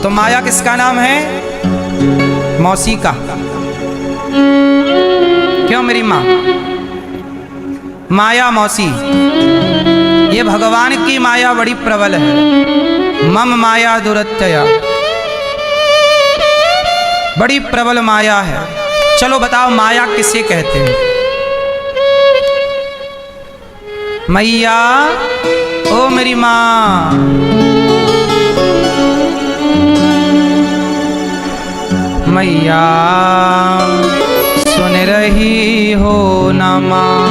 तो माया किसका नाम है? मौसी का। क्यों मेरी माँ? माया मौसी। ये भगवान की माया बड़ी प्रबल है। मम माया दुरत्यया, बड़ी प्रबल माया है। चलो बताओ माया किसे कहते हैं? मैया, ओ मेरी माँ, मैया सुन रही हो ना माँ,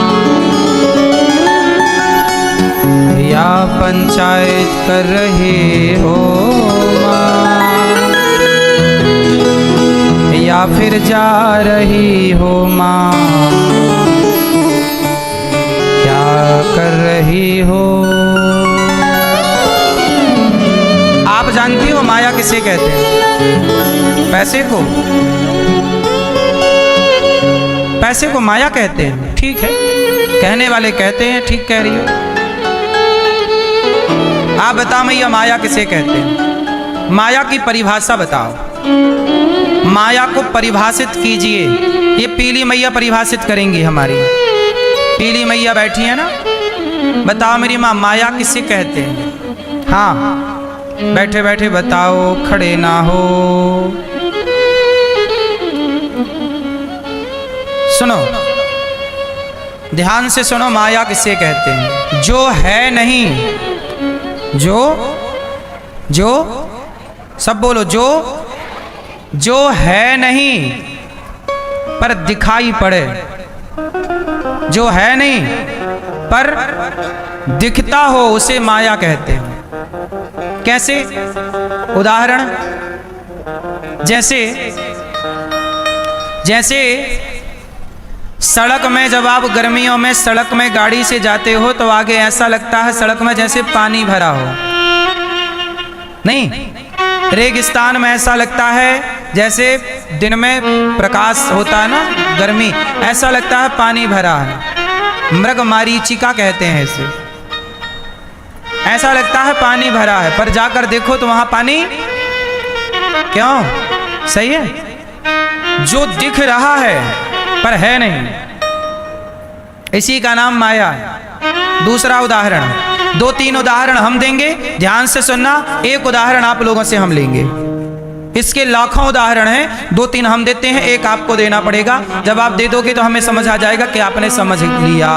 या पंचायत कर रहे हो माँ, या फिर जा रही हो माँ, क्या कर रही हो? आप जानती हो माया किसे कहते हैं? पैसे को। पैसे को माया कहते हैं, ठीक है, कहने वाले कहते हैं, ठीक कह रही हो। आप बताओ मैया माया किसे कहते हैं? माया की परिभाषा बताओ, माया को परिभाषित कीजिए। ये पीली मैया परिभाषित करेंगी हमारी। पीली मैया बैठी है ना, बताओ मेरी माँ माया किसे कहते हैं? हाँ, बैठे बैठे बताओ, खड़े ना हो। सुनो, ध्यान से सुनो, माया किसे कहते हैं? जो है नहीं, जो सब बोलो, जो है नहीं पर दिखाई पड़े, जो है नहीं पर दिखता हो, उसे माया कहते हैं। कैसे? उदाहरण, जैसे सड़क में जब आप गर्मियों में सड़क में गाड़ी से जाते हो तो आगे ऐसा लगता है सड़क में जैसे पानी भरा हो। नहीं, रेगिस्तान में ऐसा लगता है जैसे दिन में प्रकाश होता है ना, गर्मी, ऐसा लगता है पानी भरा है। मृग मारीचिका कहते हैं इसे। ऐसा लगता है पानी भरा है, पर जाकर देखो तो वहां पानी क्यों? सही है, जो दिख रहा है पर है नहीं, इसी का नाम माया है। दूसरा उदाहरण, 2-3 उदाहरण हम देंगे, ध्यान से सुनना। एक उदाहरण आप लोगों से हम लेंगे, इसके लाखों उदाहरण हैं। 2-3 हम देते हैं, एक आपको देना पड़ेगा। जब आप दे दोगे तो हमें समझ आ जाएगा कि आपने समझ लिया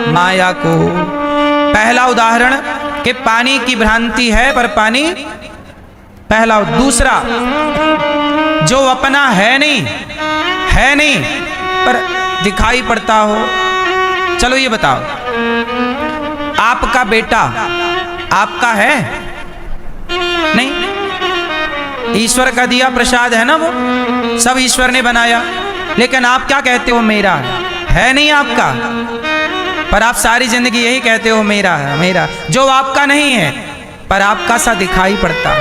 माया को। पहला उदाहरण कि पानी की भ्रांति है पर पानी पहला। दूसरा, जो अपना है नहीं पर दिखाई पड़ता हो। चलो ये बताओ, आपका बेटा आपका है नहीं? ईश्वर का दिया प्रसाद है ना, वो सब ईश्वर ने बनाया, लेकिन आप क्या कहते हो? मेरा है नहीं आपका, पर आप सारी जिंदगी यही कहते हो मेरा है, मेरा। जो आपका नहीं है पर आपका सा दिखाई पड़ता,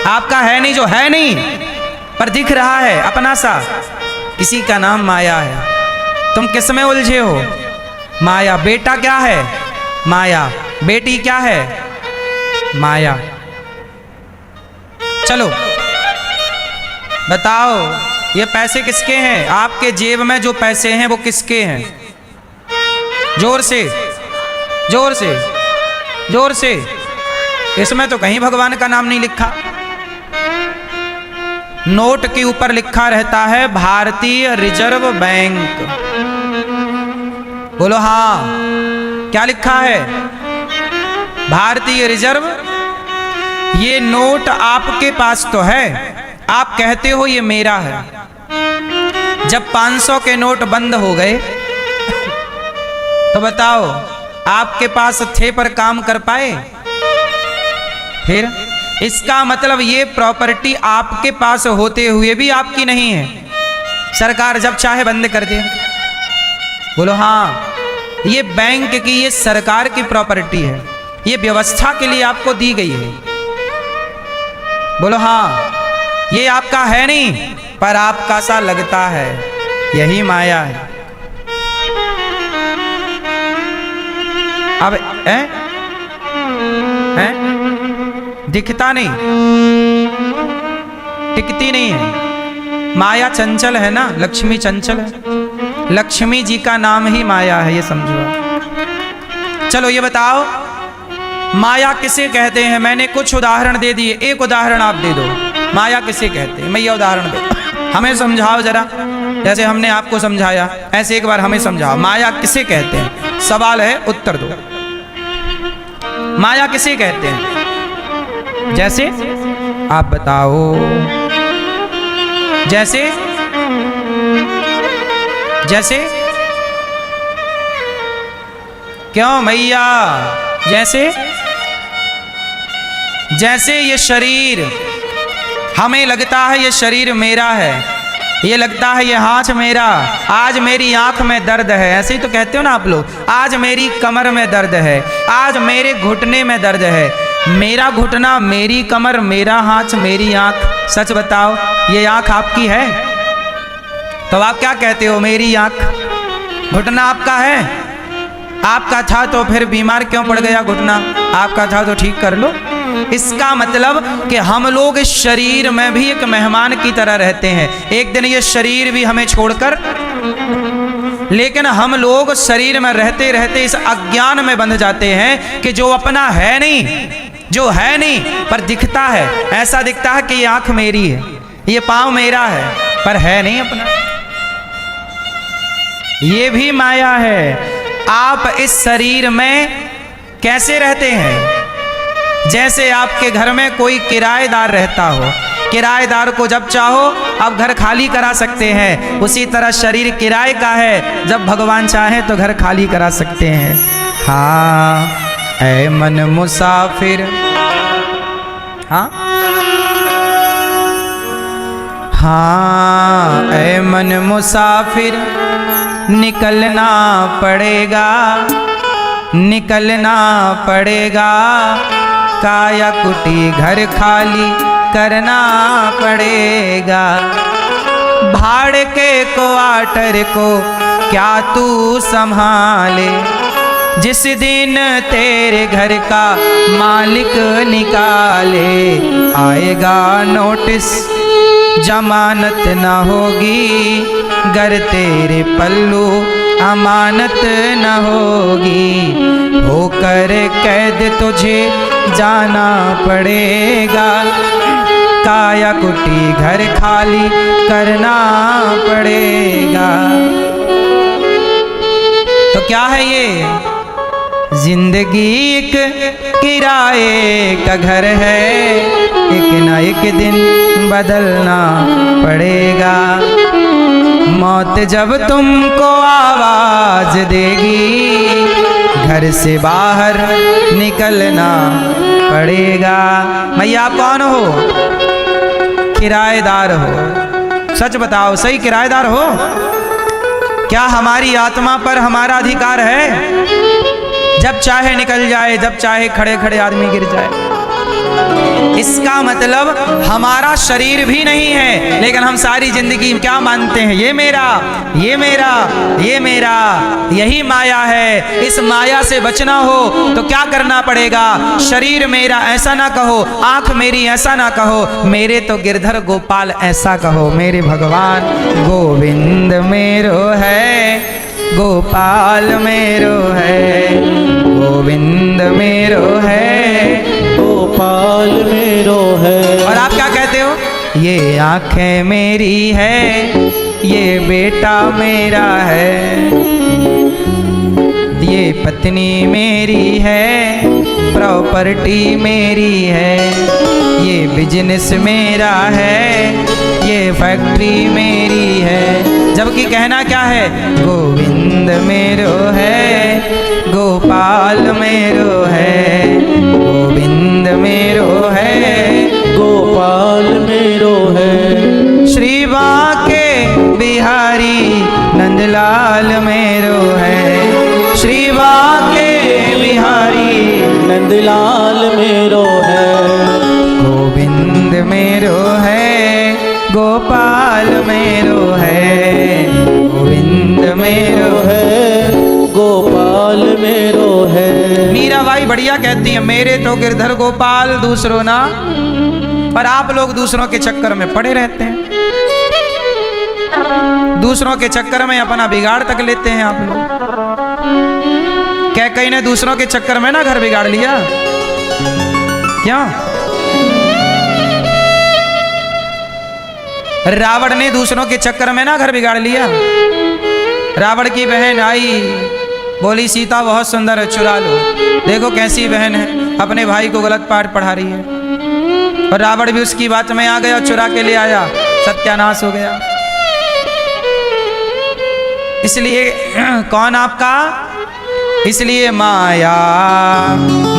आपका है नहीं, जो है नहीं पर दिख रहा है अपना सा, इसी का नाम माया है। तुम किस में उलझे हो? माया। बेटा क्या है? माया। बेटी क्या है? माया। चलो बताओ, ये पैसे किसके हैं? आपके जेब में जो पैसे हैं वो किसके हैं? जोर से, जोर से, जोर से। इसमें तो कहीं भगवान का नाम नहीं लिखा। नोट के ऊपर लिखा रहता है भारतीय रिजर्व बैंक। बोलो हाँ, क्या लिखा है? भारतीय रिजर्व। ये नोट आपके पास तो है, आप कहते हो ये मेरा है। जब 500 के नोट बंद हो गए तो बताओ आपके पास थे पर काम कर पाए? फिर इसका मतलब ये प्रॉपर्टी आपके पास होते हुए भी आपकी नहीं है। सरकार जब चाहे बंद कर दे, बोलो हाँ। ये बैंक की, ये सरकार की प्रॉपर्टी है, ये व्यवस्था के लिए आपको दी गई है। बोलो हाँ। ये आपका है नहीं, पर आपका सा लगता है, यही माया है। अब दिखता नहीं, टिकती नहीं है। माया चंचल है ना, लक्ष्मी चंचल है। लक्ष्मी जी का नाम ही माया है, ये समझो। चलो ये बताओ, माया किसे कहते हैं? मैंने कुछ उदाहरण दे दिए, एक उदाहरण आप दे दो। माया किसे कहते हैं? मैं ये उदाहरण दे, हमें समझाओ जरा। जैसे हमने आपको समझाया, ऐसे एक बार हमें समझाओ, माया किसे कहते हैं? सवाल है, उत्तर दो। माया किसे कहते हैं? जैसे आप बताओ। जैसे जैसे क्यों भैया? जैसे जैसे ये शरीर, हमें लगता है ये शरीर मेरा है, ये लगता है ये हाथ मेरा। आज मेरी आंख में दर्द है, ऐसे ही तो कहते हो ना आप लोग। आज मेरी कमर में दर्द है, आज मेरे घुटने में दर्द है। मेरा घुटना, मेरी कमर, मेरा हाथ, मेरी आंख। सच बताओ, ये आंख आपकी है? तो आप क्या कहते हो? मेरी आंख। घुटना आपका है? आपका था तो फिर बीमार क्यों पड़ गया घुटना? आपका था तो ठीक कर लो। इसका मतलब कि हम लोग इस शरीर में भी एक मेहमान की तरह रहते हैं। एक दिन ये शरीर भी हमें छोड़कर, लेकिन हम लोग शरीर में रहते रहते इस अज्ञान में बंध जाते हैं कि जो अपना है नहीं, जो है नहीं पर दिखता है। ऐसा दिखता है कि ये आंख मेरी है, ये पाँव मेरा है, पर है नहीं अपना। ये भी माया है। आप इस शरीर में कैसे रहते हैं? जैसे आपके घर में कोई किराएदार रहता हो, किराएदार को जब चाहो आप घर खाली करा सकते हैं, उसी तरह शरीर किराए का है, जब भगवान चाहे तो घर खाली करा सकते हैं। हाँ ऐ मन मुसाफिर, हाँ हाँ ऐ मन मुसाफिर, निकलना पड़ेगा, निकलना पड़ेगा। काया कुटी घर खाली करना पड़ेगा। भाड़े के क्वार्टर को क्या तू संभाले, जिस दिन तेरे घर का मालिक निकाले। आएगा नोटिस, जमानत न होगी, गर तेरे पल्लू अमानत न होगी। होकर कैद तुझे जाना पड़ेगा, काया कुटी घर खाली करना पड़ेगा। तो क्या है ये? जिंदगी एक किराए का घर है, एक ना एक दिन बदलना पड़ेगा। मौत जब तुमको आवाज देगी, घर से बाहर निकलना पड़ेगा। भैया आप कौन हो? किराएदार हो। सच बताओ, सही किराएदार हो? क्या हमारी आत्मा पर हमारा अधिकार है? जब चाहे निकल जाए, जब चाहे खड़े खड़े आदमी गिर जाए। इसका मतलब हमारा शरीर भी नहीं है, लेकिन हम सारी जिंदगी क्या मानते हैं? ये मेरा, ये मेरा, ये मेरा। यही माया है। इस माया से बचना हो तो क्या करना पड़ेगा? शरीर मेरा ऐसा ना कहो, आंख मेरी ऐसा ना कहो, मेरे तो गिरधर गोपाल ऐसा कहो। मेरे भगवान गोविंद मेरो है, गोपाल मेरो है, गोविंद मेरो है, गोपाल मेरो है। और आप क्या कहते हो? ये आंखें मेरी है, ये बेटा मेरा है, ये पत्नी मेरी है, प्रॉपर्टी मेरी है, ये बिजनेस मेरा है, ये फैक्ट्री मेरी है। जबकि कहना क्या है? गोविंद मेरो है, गोपाल मेरो है, गोविंद मेरो है, गोपाल मेरो है। श्री बांके बिहारी नंदलाल मेरो गोपाल मेरो है, गोविंद मेरो है, गोपाल मेरो है। मीराबाई बढ़िया कहती है, मेरे तो गिरधर गोपाल दूसरों ना, पर आप लोग दूसरों के चक्कर में पड़े रहते हैं, दूसरों के चक्कर में अपना बिगाड़ तक लेते हैं आप लोग। कैकई ने दूसरों के चक्कर में ना घर बिगाड़ लिया क्या? रावण ने दूसरों के चक्कर में ना घर बिगाड़ लिया। रावण की बहन आई, बोली सीता बहुत सुंदर है, चुरा लो। देखो कैसी बहन है, अपने भाई को गलत पाठ पढ़ा रही है। और रावण भी उसकी बात में आ गया, चुरा के ले आया, सत्यानाश हो गया। इसलिए कौन आपका? इसलिए माया,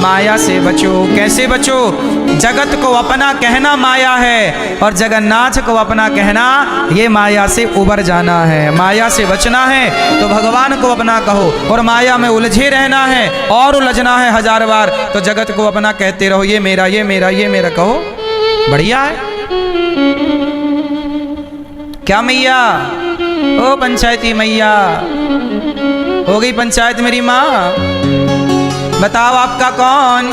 माया से बचो। कैसे बचो? जगत को अपना कहना माया है, और जगन्नाथ को अपना कहना ये माया से उबर जाना है। माया से बचना है तो भगवान को अपना कहो, और माया में उलझे रहना है और उलझना है 1000 बार, तो जगत को अपना कहते रहो, ये मेरा, ये मेरा, ये मेरा कहो। बढ़िया है क्या मैया? ओ पंचायती मैया, हो गई पंचायत मेरी माँ? बताओ आपका कौन?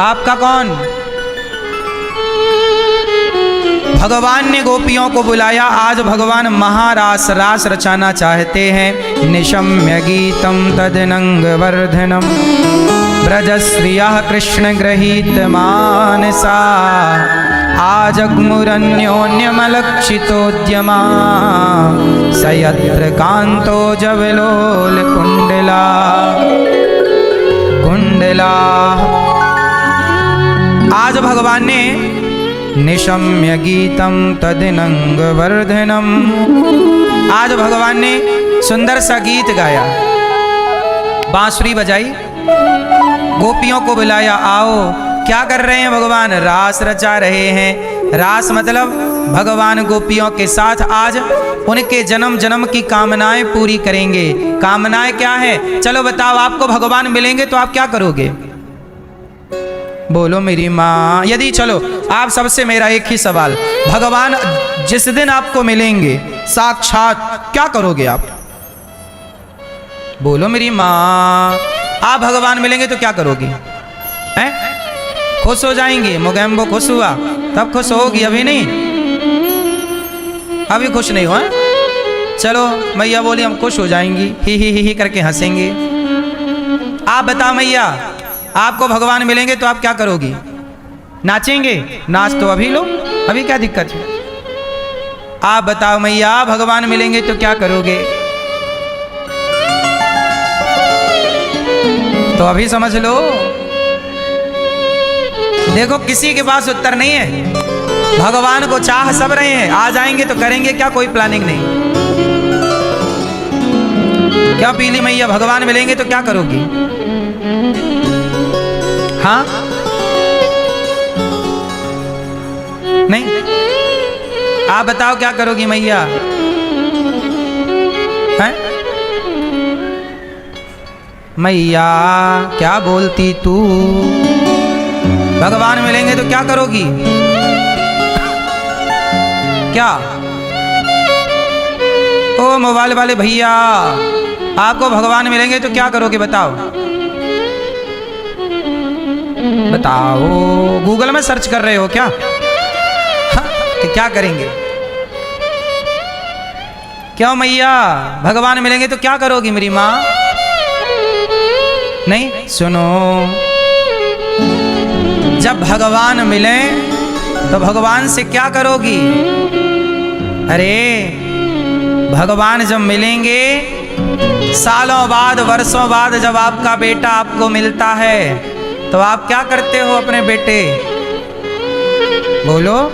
आपका कौन? भगवान ने गोपियों को बुलाया। आज भगवान महारास रास रचाना चाहते हैं। निशम्य गीतम तदनंग वर्धनम ब्रजश्रियः कृष्ण गृहीत मानसा आजग्मुरन्योन्यमलक्षितोद्यमा सयत्र कांतो जवलोल कुंडला कुंडला। आज भगवान ने निशम्य गीतम तदिनंग वर्धनम, आज भगवान ने सुंदर सा गीत गाया, बांसुरी बजाई, गोपियों को बुलाया, आओ। क्या कर रहे हैं भगवान? रास रचा रहे हैं। रास मतलब भगवान गोपियों के साथ आज उनके जन्म जन्म की कामनाएं पूरी करेंगे। कामनाएं क्या है? चलो बताओ, आपको भगवान मिलेंगे तो आप क्या करोगे? बोलो मेरी माँ। यदि चलो आप सबसे मेरा एक ही सवाल, भगवान जिस दिन आपको मिलेंगे साक्षात, क्या करोगे आप? बोलो मेरी माँ। आप भगवान मिलेंगे तो क्या करोगी? हैं? खुश हो जाएंगे? मोगैम्बो खुश हुआ तब खुश होगी, अभी नहीं, अभी खुश नहीं हुआ। चलो मैया बोली हम खुश हो जाएंगी, ही करके हंसेंगे। आप बताओ मैया, आपको भगवान मिलेंगे तो आप क्या करोगी? नाचेंगे? नाच तो अभी लो, अभी क्या दिक्कत है? आप बताओ मैया, भगवान मिलेंगे तो क्या करोगे? तो अभी समझ लो। देखो किसी के पास उत्तर नहीं है, भगवान को चाह सब रहे हैं, आ जाएंगे तो करेंगे क्या? कोई प्लानिंग नहीं। क्या पीली मैया, भगवान मिलेंगे तो क्या करोगी? हाँ नहीं? आप बताओ क्या करोगी मैया? हैं? मैया क्या बोलती तू? भगवान मिलेंगे तो क्या करोगी? क्या? ओ मोबाइल वाले भैया, आपको भगवान मिलेंगे तो क्या करोगे? बताओ बताओ। गूगल में सर्च कर रहे हो क्या? हाँ, तो क्या करेंगे? क्यों मैया, भगवान मिलेंगे तो क्या करोगी मेरी माँ? नहीं? सुनो, जब भगवान मिले तो भगवान से क्या करोगी? अरे भगवान जब मिलेंगे, सालों बाद, वर्षों बाद जब आपका बेटा आपको मिलता है तो आप क्या करते हो अपने बेटे? बोलो।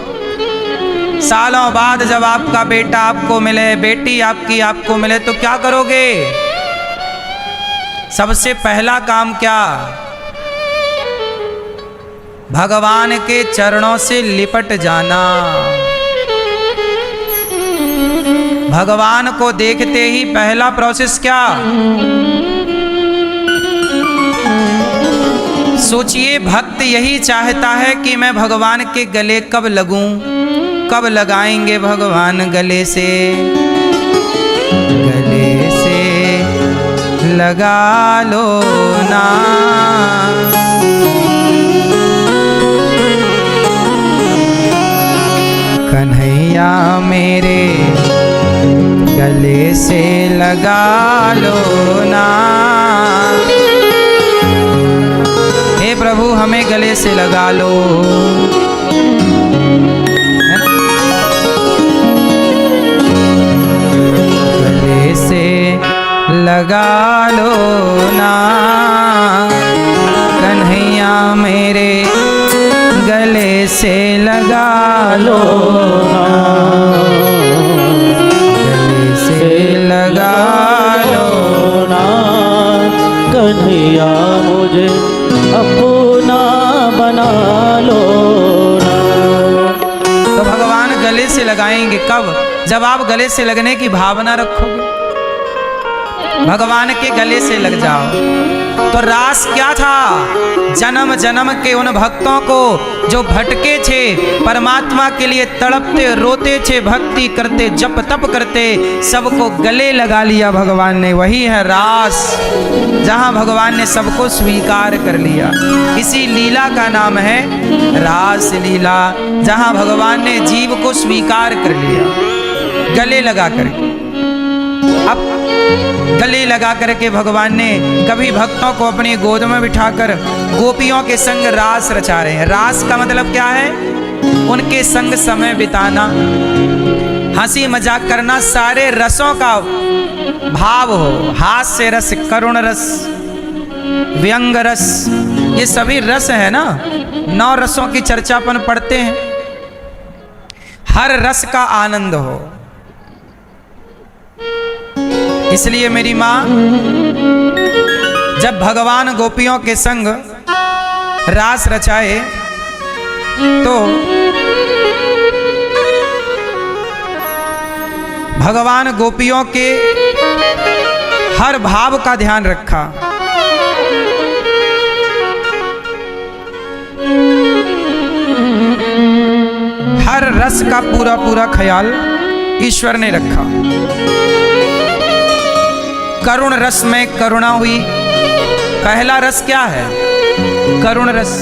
सालों बाद जब आपका बेटा आपको मिले, बेटी आपकी आपको मिले, तो क्या करोगे? सबसे पहला काम क्या? भगवान के चरणों से लिपट जाना। भगवान को देखते ही पहला प्रोसेस क्या? सोचिए, भक्त यही चाहता है कि मैं भगवान के गले कब लगूं, कब लगाएंगे भगवान गले से लगा लो ना। कन्हैया मेरे गले से लगा लो ना। हे प्रभु हमें गले से लगा लो, है ना? गले से लगा लो ना, कन्हैया मेरे गले से लगा लो ना, गले से लगा लो ना, कन्हैया मुझे अपना बना लो ना। तो भगवान गले से लगाएंगे कब? जब आप गले से लगने की भावना रखोगे, भगवान के गले से लग जाओ। तो रास क्या था? जन्म जन्म के उन भक्तों को जो भटके थे, परमात्मा के लिए तड़पते रोते थे, भक्ति करते जप तप करते, सबको गले लगा लिया भगवान ने। वही है रास, जहां भगवान ने सबको स्वीकार कर लिया। इसी लीला का नाम है रास लीला, जहां भगवान ने जीव को स्वीकार कर लिया गले लगा कर। अब गले लगा करके भगवान ने कभी भक्तों को अपनी गोद में बिठाकर गोपियों के संग रास रचा रहे हैं। रास का मतलब क्या है? उनके संग समय बिताना, हंसी मजाक करना, सारे रसों का भाव हो। हास्य रस, करुण रस, व्यंग रस, ये सभी रस है ना। 9 रसों की चर्चा अपन पढ़ते हैं। हर रस का आनंद हो। इसलिए मेरी माँ जब भगवान गोपियों के संग रास रचाए तो भगवान गोपियों के हर भाव का ध्यान रखा। हर रस का पूरा पूरा ख्याल ईश्वर ने रखा। करुण रस में करुणा हुई। पहला रस क्या है? करुण रस।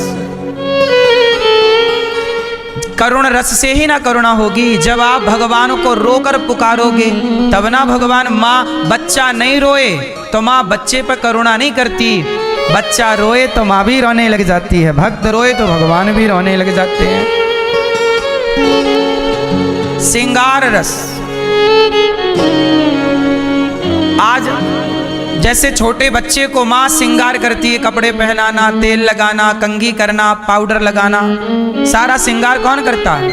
करुण रस से ही ना करुणा होगी। जब आप भगवान को रोकर पुकारोगे तब ना भगवान। माँ बच्चा नहीं रोए तो माँ बच्चे पर करुणा नहीं करती, बच्चा रोए तो माँ भी रोने लग जाती है, भक्त रोए तो भगवान भी रोने लग जाते हैं। श्रृंगार रस। आज जैसे छोटे बच्चे को माँ श्रृंगार करती है, कपड़े पहनाना, तेल लगाना, कंघी करना, पाउडर लगाना, सारा श्रृंगार कौन करता है?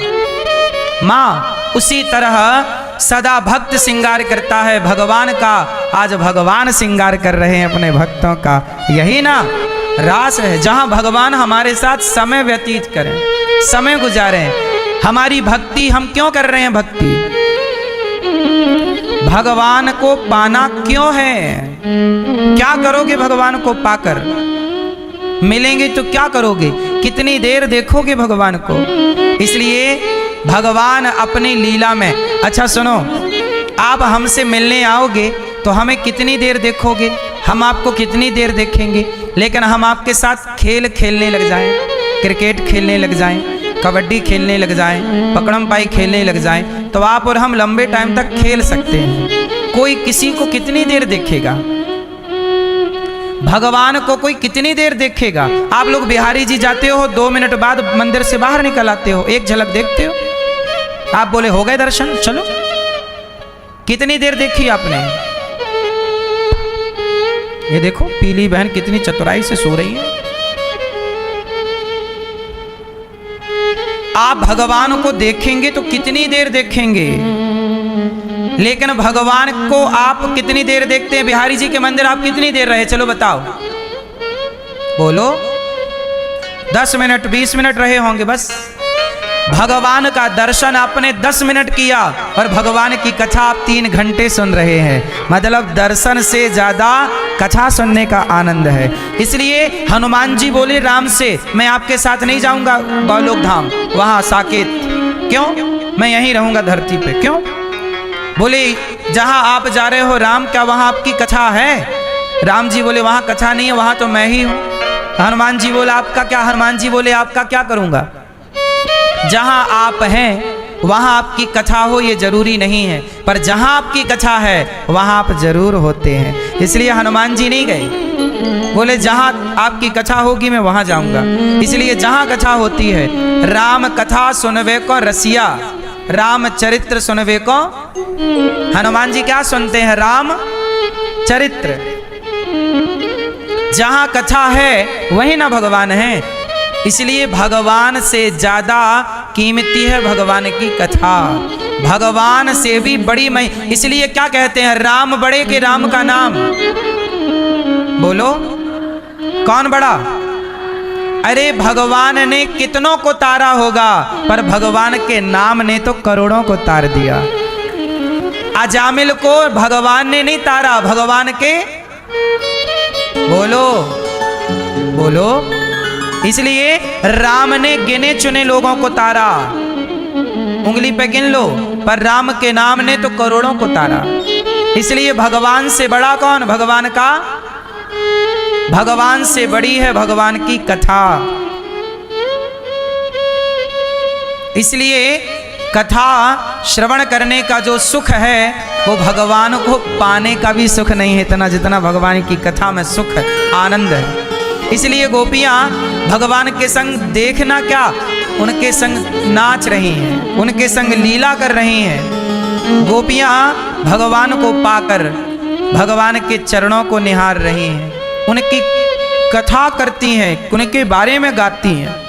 माँ। उसी तरह सदा भक्त श्रृंगार करता है भगवान का। आज भगवान श्रृंगार कर रहे हैं अपने भक्तों का। यही ना रास है, जहाँ भगवान हमारे साथ समय व्यतीत करें, समय गुजारें। हमारी भक्ति हम क्यों कर रहे हैं? भक्ति भगवान को पाना क्यों है? क्या करोगे भगवान को पाकर? मिलेंगे तो क्या करोगे? कितनी देर देखोगे भगवान को? इसलिए भगवान अपनी लीला में, अच्छा सुनो, आप हमसे मिलने आओगे तो हमें कितनी देर देखोगे? हम आपको कितनी देर देखेंगे? लेकिन हम आपके साथ खेल खेलने लग जाएं, क्रिकेट खेलने लग जाएं, कबड्डी खेलने लग जाएं, पकड़म पाई खेलने लग जाएं, तो आप और हम लंबे टाइम तक खेल सकते हैं। कोई किसी को कितनी देर देखेगा? भगवान को कोई कितनी देर देखेगा? आप लोग बिहारी जी जाते हो, 2 मिनट बाद मंदिर से बाहर निकल आते हो, एक झलक देखते हो, आप बोले हो गए दर्शन, चलो। कितनी देर देखी आपने? ये देखो पीली बहन कितनी चतुराई से सो रही है। आप भगवान को देखेंगे तो कितनी देर देखेंगे? लेकिन भगवान को आप कितनी देर देखते हैं? बिहारी जी के मंदिर आप कितनी देर रहे? चलो बताओ, बोलो। 10 मिनट 20 मिनट रहे होंगे बस। भगवान का दर्शन आपने 10 मिनट किया और भगवान की कथा आप 3 घंटे सुन रहे हैं। मतलब दर्शन से ज्यादा कथा सुनने का आनंद है। इसलिए हनुमान जी बोले राम से, मैं आपके साथ नहीं जाऊंगा गौलोक धाम, वहां साकेत। क्यों? मैं यहीं रहूंगा धरती पे। क्यों? बोले जहां आप जा रहे हो राम, क्या वहां आपकी कथा है? राम जी बोले वहां कथा नहीं है, वहां तो मैं ही हूं। हनुमान जी बोले आपका क्या? हनुमान जी बोले आपका क्या करूंगा? जहां आप हैं वहां आपकी कथा हो ये जरूरी नहीं है, पर जहां आपकी कथा है वहां आप जरूर होते हैं। इसलिए हनुमान जी नहीं गए, बोले जहां आपकी कथा होगी मैं वहां जाऊंगा। इसलिए जहां कथा होती है, राम कथा सुनवे को रसिया, राम चरित्र सुनवे को। हनुमान जी क्या सुनते हैं? राम चरित्र। जहां कथा है वही ना भगवान है। इसलिए भगवान से ज्यादा कीमती है भगवान की कथा, भगवान से भी बड़ी मैं। इसलिए क्या कहते हैं? राम बड़े के राम का नाम। बोलो कौन बड़ा? अरे भगवान ने कितनों को तारा होगा, पर भगवान के नाम ने तो करोड़ों को तार दिया। अजामिल को भगवान ने नहीं तारा, भगवान के। बोलो बोलो। इसलिए राम ने गिने चुने लोगों को तारा, उंगली पे गिन लो, पर राम के नाम ने तो करोड़ों को तारा। इसलिए भगवान से बड़ा कौन? भगवान का, भगवान से बड़ी है भगवान की कथा। इसलिए कथा श्रवण करने का जो सुख है वो भगवान को पाने का भी सुख नहीं है इतना, जितना भगवान की कथा में सुख है, आनंद है। इसलिए गोपियां भगवान के संग देखना क्या, उनके संग नाच रही हैं, उनके संग लीला कर रही हैं। गोपियां भगवान को पाकर भगवान के चरणों को निहार रही हैं, उनकी कथा करती हैं, उनके बारे में गाती हैं।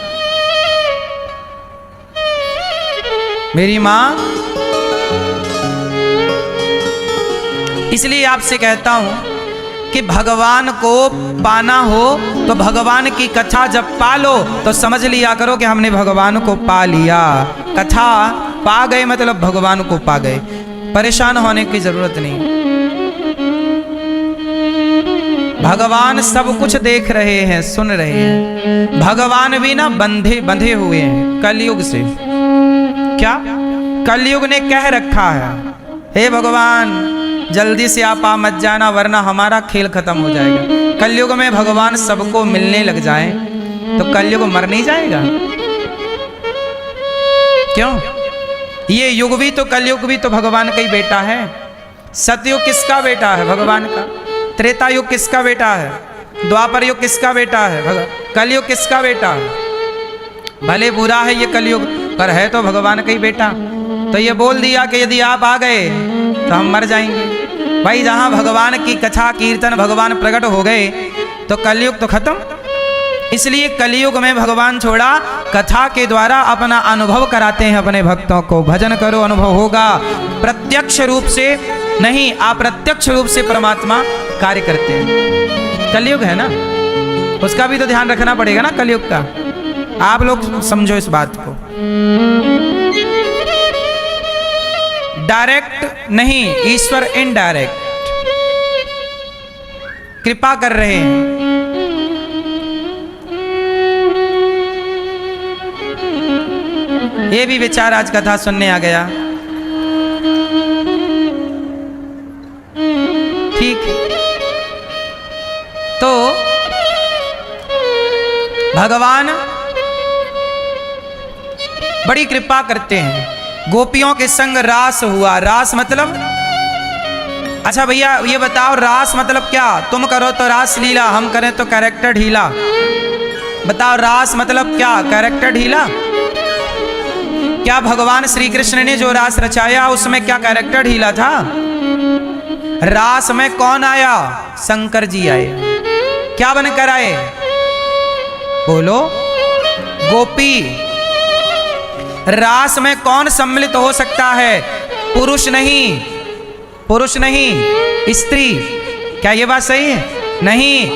मेरी मां, इसलिए आपसे कहता हूं कि भगवान को पाना हो तो भगवान की कथा जब पा लो तो समझ लिया करो कि हमने भगवान को पा लिया। कथा पा गए मतलब भगवान को पा गए, परेशान होने की जरूरत नहीं। भगवान सब कुछ देख रहे हैं, सुन रहे हैं। भगवान भी ना बंधे हुए हैं कलयुग से। क्या कलयुग ने कह रखा है, हे भगवान जल्दी से आप आ मत जाना वरना हमारा खेल खत्म हो जाएगा। कलयुग में भगवान सबको मिलने लग जाए तो कलयुग मर नहीं जाएगा? क्यों? ये युग भी तो, कलयुग भी तो भगवान का ही बेटा है। सतयुग किसका बेटा है? भगवान का। त्रेता युग किसका बेटा है? द्वापर युग किसका बेटा है? कलयुग किसका बेटा है? भले बुरा है ये कलयुग, पर है तो भगवान का ही बेटा। तो ये बोल दिया कि यदि आप आ गए तो हम मर जाएंगे। भाई जहां भगवान की कथा कीर्तन भगवान प्रकट हो गए तो कलयुग तो खत्म। इसलिए कलयुग में भगवान छोड़ा, कथा के द्वारा अपना अनुभव कराते हैं अपने भक्तों को। भजन करो अनुभव होगा। प्रत्यक्ष रूप से नहीं, अप्रत्यक्ष रूप से परमात्मा कार्य करते हैं। कलयुग है ना, उसका भी तो ध्यान रखना पड़ेगा ना कलयुग का। आप लोग समझो इस बात को। डायरेक्ट नहीं, ईश्वर इनडायरेक्ट कृपा कर रहे हैं। ये भी विचार आज कथा सुनने आ गया। ठीक है, तो भगवान बड़ी कृपा करते हैं। गोपियों के संग रास हुआ। रास मतलब, अच्छा भैया ये बताओ रास मतलब क्या? तुम करो तो रास लीला, हम करें तो कैरेक्टर ढीला। बताओ रास मतलब क्या? कैरेक्टर ढीला। क्या भगवान श्री कृष्ण ने जो रास रचाया उसमें क्या कैरेक्टर ढीला था? रास में कौन आया? शंकर जी आए। क्या बनकर आए? बोलो गोपी। रास में कौन सम्मिलित हो सकता है? पुरुष नहीं, पुरुष नहीं, स्त्री। क्या ये बात सही है? नहीं,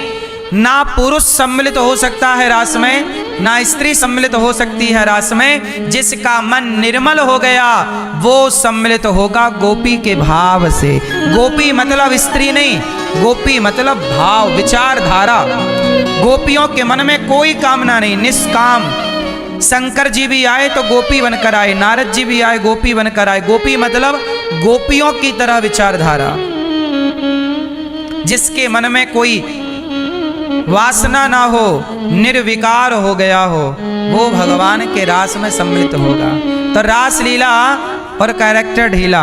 ना पुरुष सम्मिलित हो सकता है रास में, ना स्त्री सम्मिलित हो सकती है रास में। जिसका मन निर्मल हो गया वो सम्मिलित होगा गोपी के भाव से। गोपी मतलब स्त्री नहीं, गोपी मतलब भाव, विचारधारा। गोपियों के मन में कोई कामना नहीं, निष्काम शंकर जी भी आए तो गोपी बनकर आए, नारद जी भी आए गोपी बनकर आए। गोपी मतलब गोपियों की तरह विचारधारा, जिसके मन में कोई वासना ना हो, निर्विकार हो गया हो, वो भगवान के रास में सम्मिलित होगा। तो रास लीला और कैरेक्टर ढीला।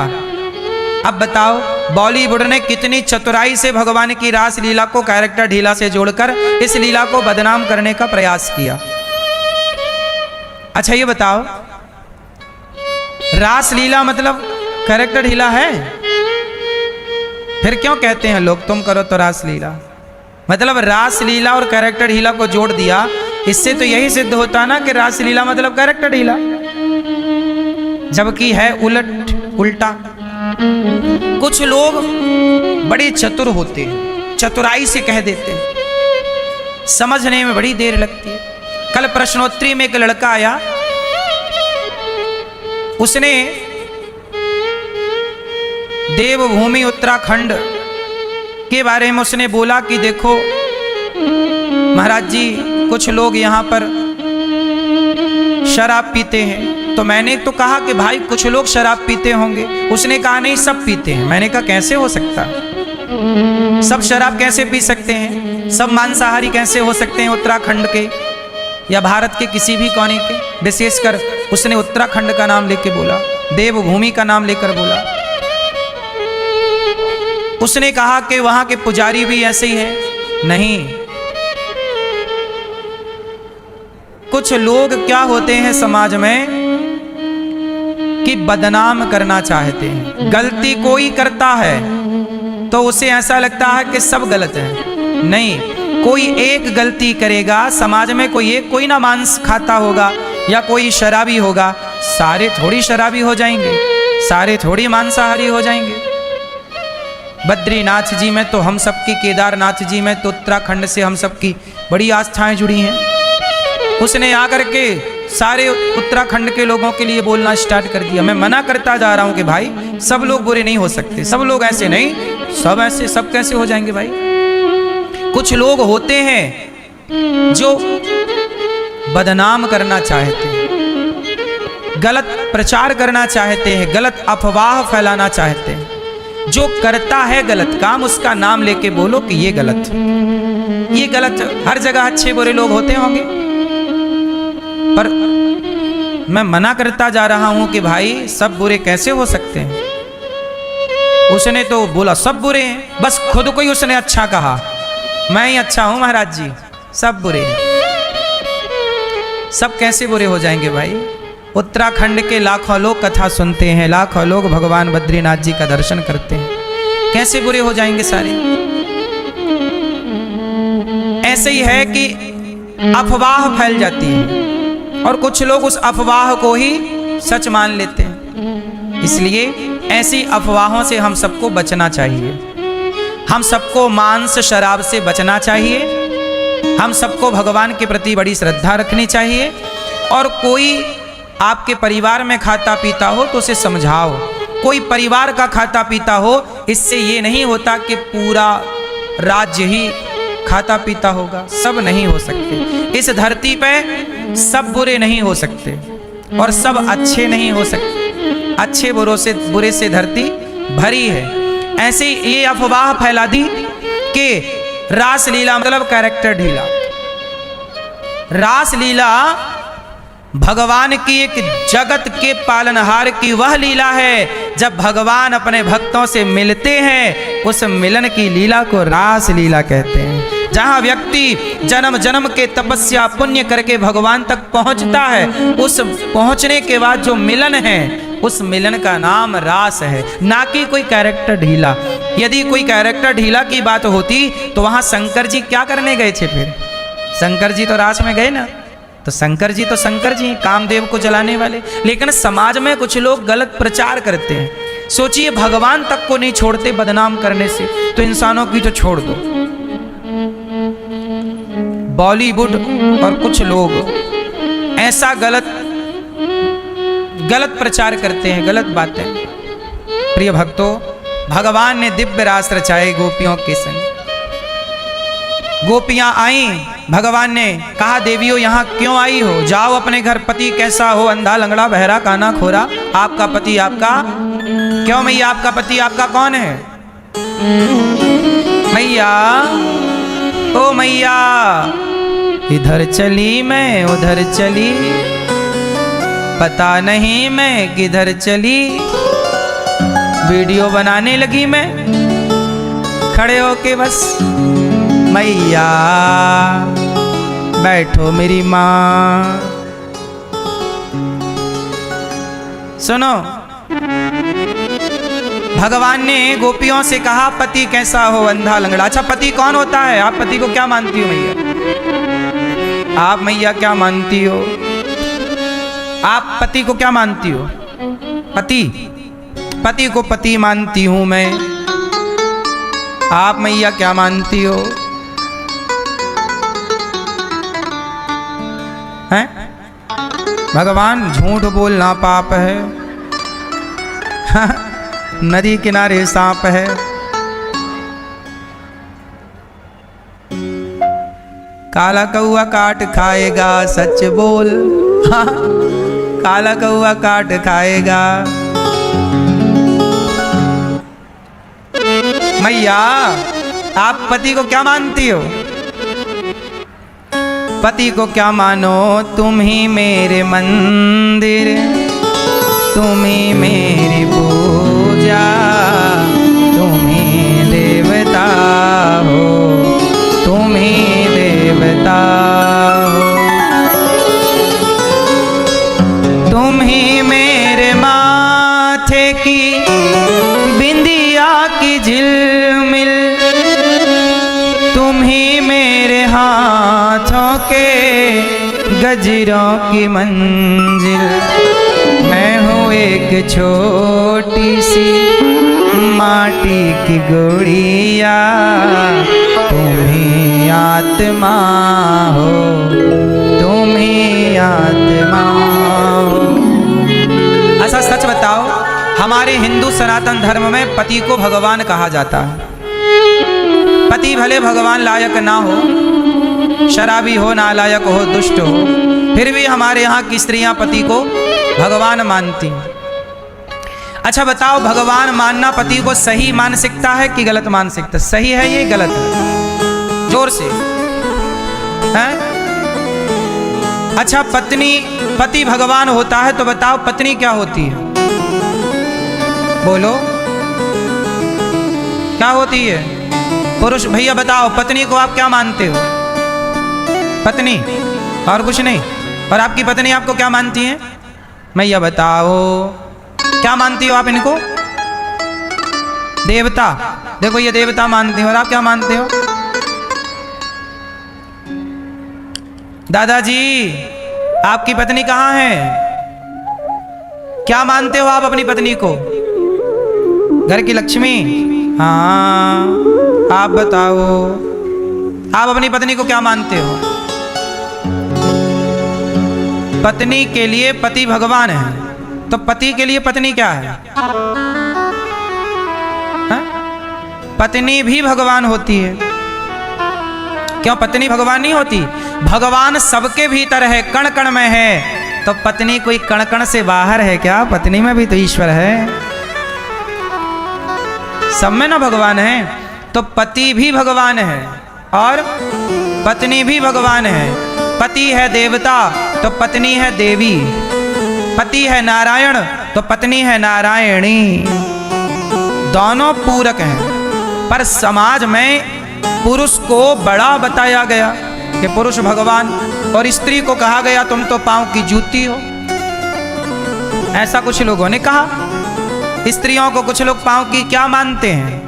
अब बताओ बॉलीवुड ने कितनी चतुराई से भगवान की रास लीला को कैरेक्टर ढीला से जोड़कर इस लीला को बदनाम करने का प्रयास किया। अच्छा ये बताओ, रास लीला मतलब कैरेक्टर ढीला है? फिर क्यों कहते हैं लोग तुम करो तो रास लीला? मतलब रास लीला और कैरेक्टर ढीला को जोड़ दिया, इससे तो यही सिद्ध होता ना कि रास लीला मतलब कैरेक्टर ढीला, जबकि है उल्टा। कुछ लोग बड़े चतुर होते हैं, चतुराई से कह देते हैं, समझने में बड़ी देर लगती है। कल प्रश्नोत्तरी में एक लड़का आया, उसने देवभूमि उत्तराखंड के बारे में उसने बोला कि देखो महाराज जी कुछ लोग यहाँ पर शराब पीते हैं। तो मैंने तो कहा कि भाई कुछ लोग शराब पीते होंगे। उसने कहा नहीं सब पीते हैं। मैंने कहा कैसे हो सकता, सब शराब कैसे पी सकते हैं, सब मांसाहारी कैसे हो सकते हैं उत्तराखंड के या भारत के किसी भी कोने के? विशेषकर उसने उत्तराखंड का नाम लेके बोला, देवभूमि का नाम लेकर बोला। उसने कहा कि वहां के पुजारी भी ऐसे ही हैं। नहीं, कुछ लोग क्या होते हैं समाज में कि बदनाम करना चाहते हैं। गलती कोई करता है तो उसे ऐसा लगता है कि सब गलत है। नहीं, कोई एक गलती करेगा, समाज में कोई ना मांस खाता होगा या कोई शराबी होगा, सारे थोड़ी शराबी हो जाएंगे, सारे थोड़ी मांसाहारी हो जाएंगे। बद्रीनाथ जी में तो हम सबकी, केदारनाथ जी में तो उत्तराखंड से हम सबकी बड़ी आस्थाएं जुड़ी हैं। उसने आकर के सारे उत्तराखंड के लोगों के लिए बोलना स्टार्ट कर दिया। मैं मना करता जा रहा हूं कि भाई सब लोग बुरे नहीं हो सकते, सब लोग ऐसे नहीं, सब ऐसे, सब कैसे हो जाएंगे भाई? कुछ लोग होते हैं जो बदनाम करना चाहते हैं, गलत प्रचार करना चाहते हैं, गलत अफवाह फैलाना चाहते हैं। जो करता है गलत काम उसका नाम लेके बोलो कि ये गलत, ये गलत। हर जगह अच्छे बुरे लोग होते होंगे, पर मैं मना करता जा रहा हूं कि भाई सब बुरे कैसे हो सकते हैं। उसने तो बोला सब बुरे हैं, बस खुद को ही उसने अच्छा कहा, मैं ही अच्छा हूं महाराज जी, सब बुरे हैं। सब कैसे बुरे हो जाएंगे भाई? उत्तराखंड के लाखों लोग कथा सुनते हैं, लाखों लोग भगवान बद्रीनाथ जी का दर्शन करते हैं, कैसे बुरे हो जाएंगे सारे? ऐसे ही है कि अफवाह फैल जाती है और कुछ लोग उस अफवाह को ही सच मान लेते हैं। इसलिए ऐसी अफवाहों से हम सबको बचना चाहिए। हम सबको मांस शराब से बचना चाहिए। हम सबको भगवान के प्रति बड़ी श्रद्धा रखनी चाहिए। और कोई आपके परिवार में खाता पीता हो तो उसे समझाओ। कोई परिवार का खाता पीता हो, इससे ये नहीं होता कि पूरा राज्य ही खाता पीता होगा। सब नहीं हो सकते। इस धरती पे सब बुरे नहीं हो सकते और सब अच्छे नहीं हो सकते। अच्छे बुरे से धरती भरी है। ऐसे ये अफवाह फैला दी कि रास लीला मतलब कैरेक्टर ढीला। रास लीला भगवान की एक जगत के पालनहार की वह लीला है, जब भगवान अपने भक्तों से मिलते हैं, उस मिलन की लीला को रास लीला कहते हैं। जहाँ व्यक्ति जन्म जन्म के तपस्या पुण्य करके भगवान तक पहुँचता है, उस पहुँचने के बाद जो मिलन है, उस मिलन का नाम रास है, ना कि कोई कैरेक्टर ढीला। यदि कोई कैरेक्टर ढीला की बात होती तो वहाँ शंकर जी क्या करने गए थे? फिर शंकर जी तो रास में गए ना, तो शंकर जी हैं, कामदेव को जलाने वाले। लेकिन समाज में कुछ लोग गलत प्रचार करते हैं। सोचिए, भगवान तक को नहीं छोड़ते बदनाम करने से, तो इंसानों की तो छोड़ दो। बॉलीवुड और कुछ लोग ऐसा गलत प्रचार करते हैं, गलत बातें। प्रिय भक्तों, भगवान ने दिव्य रास रचाए गोपियों के संग। गोपियां आई, भगवान ने कहा देवियों यहाँ क्यों आई हो, जाओ अपने घर, पति कैसा हो, अंधा लंगड़ा बहरा काना खोरा, आपका पति आपका क्यों मैया, आपका पति आपका कौन है मैया, ओ मैया, इधर चली मैं उधर चली, पता नहीं मैं किधर चली, वीडियो बनाने लगी मैं खड़े होके बस, मैया बैठो मेरी माँ। सुनो, भगवान ने गोपियों से कहा पति कैसा हो, अंधा लंगड़ा। अच्छा पति कौन होता है, आप पति को क्या मानती हो मैया, आप मैया क्या मानती हो, आप पति को क्या मानती हो, पति को पति मानती हूं मैं, आप मैया क्या मानती हो हैं? भगवान झूठ बोलना पाप है, नदी किनारे सांप है, काला कौआ काट खाएगा, सच बोल, हाँ, काला कौआ काट खाएगा। मैया आप पति को क्या मानती हो, पति को क्या मानो, तुम ही मेरे मंदिर, तुम ही मेरी पूजा, तुम ही देवता हो, तुम ही देवता हो, तुम ही मेरे माथे की बिंदिया की झिलमिल, तुम ही मेरे हाथों के गजरों की मंजिल, मैं हूँ एक छोटी सी माटी की गुड़िया, तुम ही आत्मा हो, तुम ही आत्मा हो। अच्छा सच बताओ, हमारे हिंदू सनातन धर्म में पति को भगवान कहा जाता है। पति भले भगवान लायक ना हो, शराबी हो, नालायक हो, दुष्ट हो, फिर भी हमारे यहाँ की स्त्रियां पति को भगवान मानती हैं। अच्छा बताओ, भगवान मानना पति को सही मानसिकता है कि गलत मानसिकता, सही है ये गलत है, जोर से है? अच्छा पति भगवान होता है तो बताओ पत्नी क्या होती है, बोलो क्या होती है? पुरुष भैया बताओ, पत्नी को आप क्या मानते हो? पत्नी और कुछ नहीं। और आपकी पत्नी आपको क्या मानती है? मैया बताओ क्या मानती हो आप इनको? देवता। देखो ये देवता मानती हो, और आप क्या मानते हो? दादाजी आपकी पत्नी कहाँ है? क्या मानते हो आप अपनी पत्नी को? घर की लक्ष्मी। हाँ आप बताओ, आप अपनी पत्नी को क्या मानते हो? पत्नी के लिए पति भगवान है, तो पति के लिए पत्नी क्या है? हा? पत्नी भी भगवान होती है। क्यों पत्नी भगवान नहीं होती? भगवान सबके भीतर है, कण कण में है, तो पत्नी कोई कण कण से बाहर है क्या? पत्नी में भी तो ईश्वर है, सब में ना भगवान है। तो पति भी भगवान है और पत्नी भी भगवान है। पति है देवता तो पत्नी है देवी, पति है नारायण तो पत्नी है नारायणी, दोनों पूरक हैं। पर समाज में पुरुष को बड़ा बताया गया कि पुरुष भगवान, और स्त्री को कहा गया तुम तो पांव की जूती हो। ऐसा कुछ लोगों ने कहा। स्त्रियों को कुछ लोग पांव की क्या मानते हैं?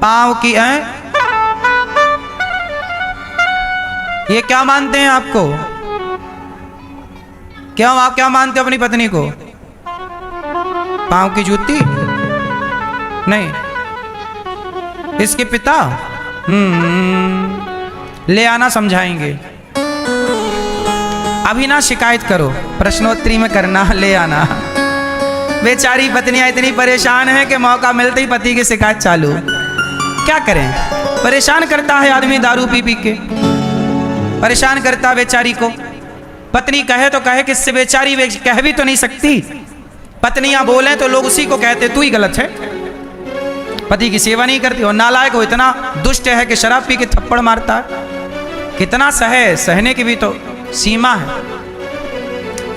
पांव की हैं? ये क्या मानते हैं आपको? क्यों आप क्या मानते हो अपनी पत्नी को? पांव की जूती? नहीं। इसके पिता ले आना, समझाएंगे। अभी ना शिकायत करो, प्रश्नोत्तरी में करना, ले आना। बेचारी पत्नियां इतनी परेशान हैं कि मौका मिलते ही पति की शिकायत चालू। क्या करें? परेशान करता है आदमी दारू पी पी के, परेशान करता बेचारी को। पत्नी कहे तो कहे किससे, बेचारी कह भी तो नहीं सकती। पत्नियां बोले तो लोग उसी को कहते तू ही गलत है, पति की सेवा नहीं करती। और नालायक हो इतना दुष्ट है कि शराब पी के थप्पड़ मारता है। कितना सहने की भी तो सीमा है।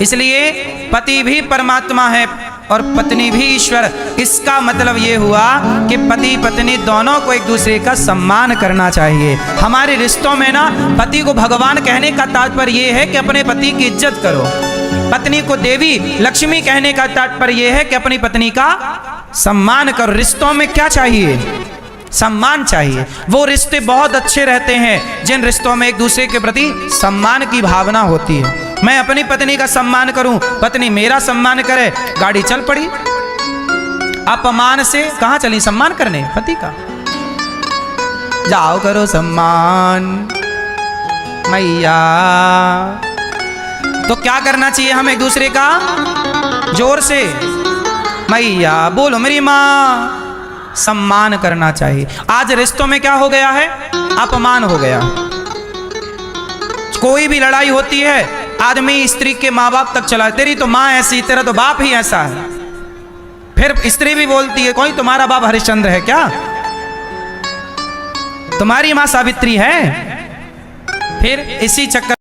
इसलिए पति भी परमात्मा है और पत्नी भी ईश्वर। इसका मतलब ये हुआ कि पति पत्नी दोनों को एक दूसरे का सम्मान करना चाहिए। हमारे रिश्तों में ना पति को भगवान कहने का तात्पर्य ये है कि अपने पति की इज्जत करो। पत्नी को देवी लक्ष्मी कहने का तात्पर्य ये है कि अपनी पत्नी का सम्मान करो। रिश्तों में क्या चाहिए? सम्मान चाहिए। वो रिश्ते बहुत अच्छे रहते हैं जिन रिश्तों में एक दूसरे के प्रति सम्मान की भावना होती है। मैं अपनी पत्नी का सम्मान करूं, पत्नी मेरा सम्मान करे, गाड़ी चल पड़ी। अपमान से कहां चली सम्मान करने? पति का। जाओ करो सम्मान मैया। तो क्या करना चाहिए हम एक दूसरे का? जोर से मैया बोलो मेरी मां। सम्मान करना चाहिए। आज रिश्तों में क्या हो गया है? अपमान हो गया। कोई भी लड़ाई होती है आदमी स्त्री के माँ बाप तक चला, तेरी तो माँ ऐसी, तेरा तो बाप ही ऐसा है। फिर स्त्री भी बोलती है कोई तुम्हारा बाप हरिश्चंद्र है क्या? तुम्हारी माँ सावित्री है? फिर इसी चक्कर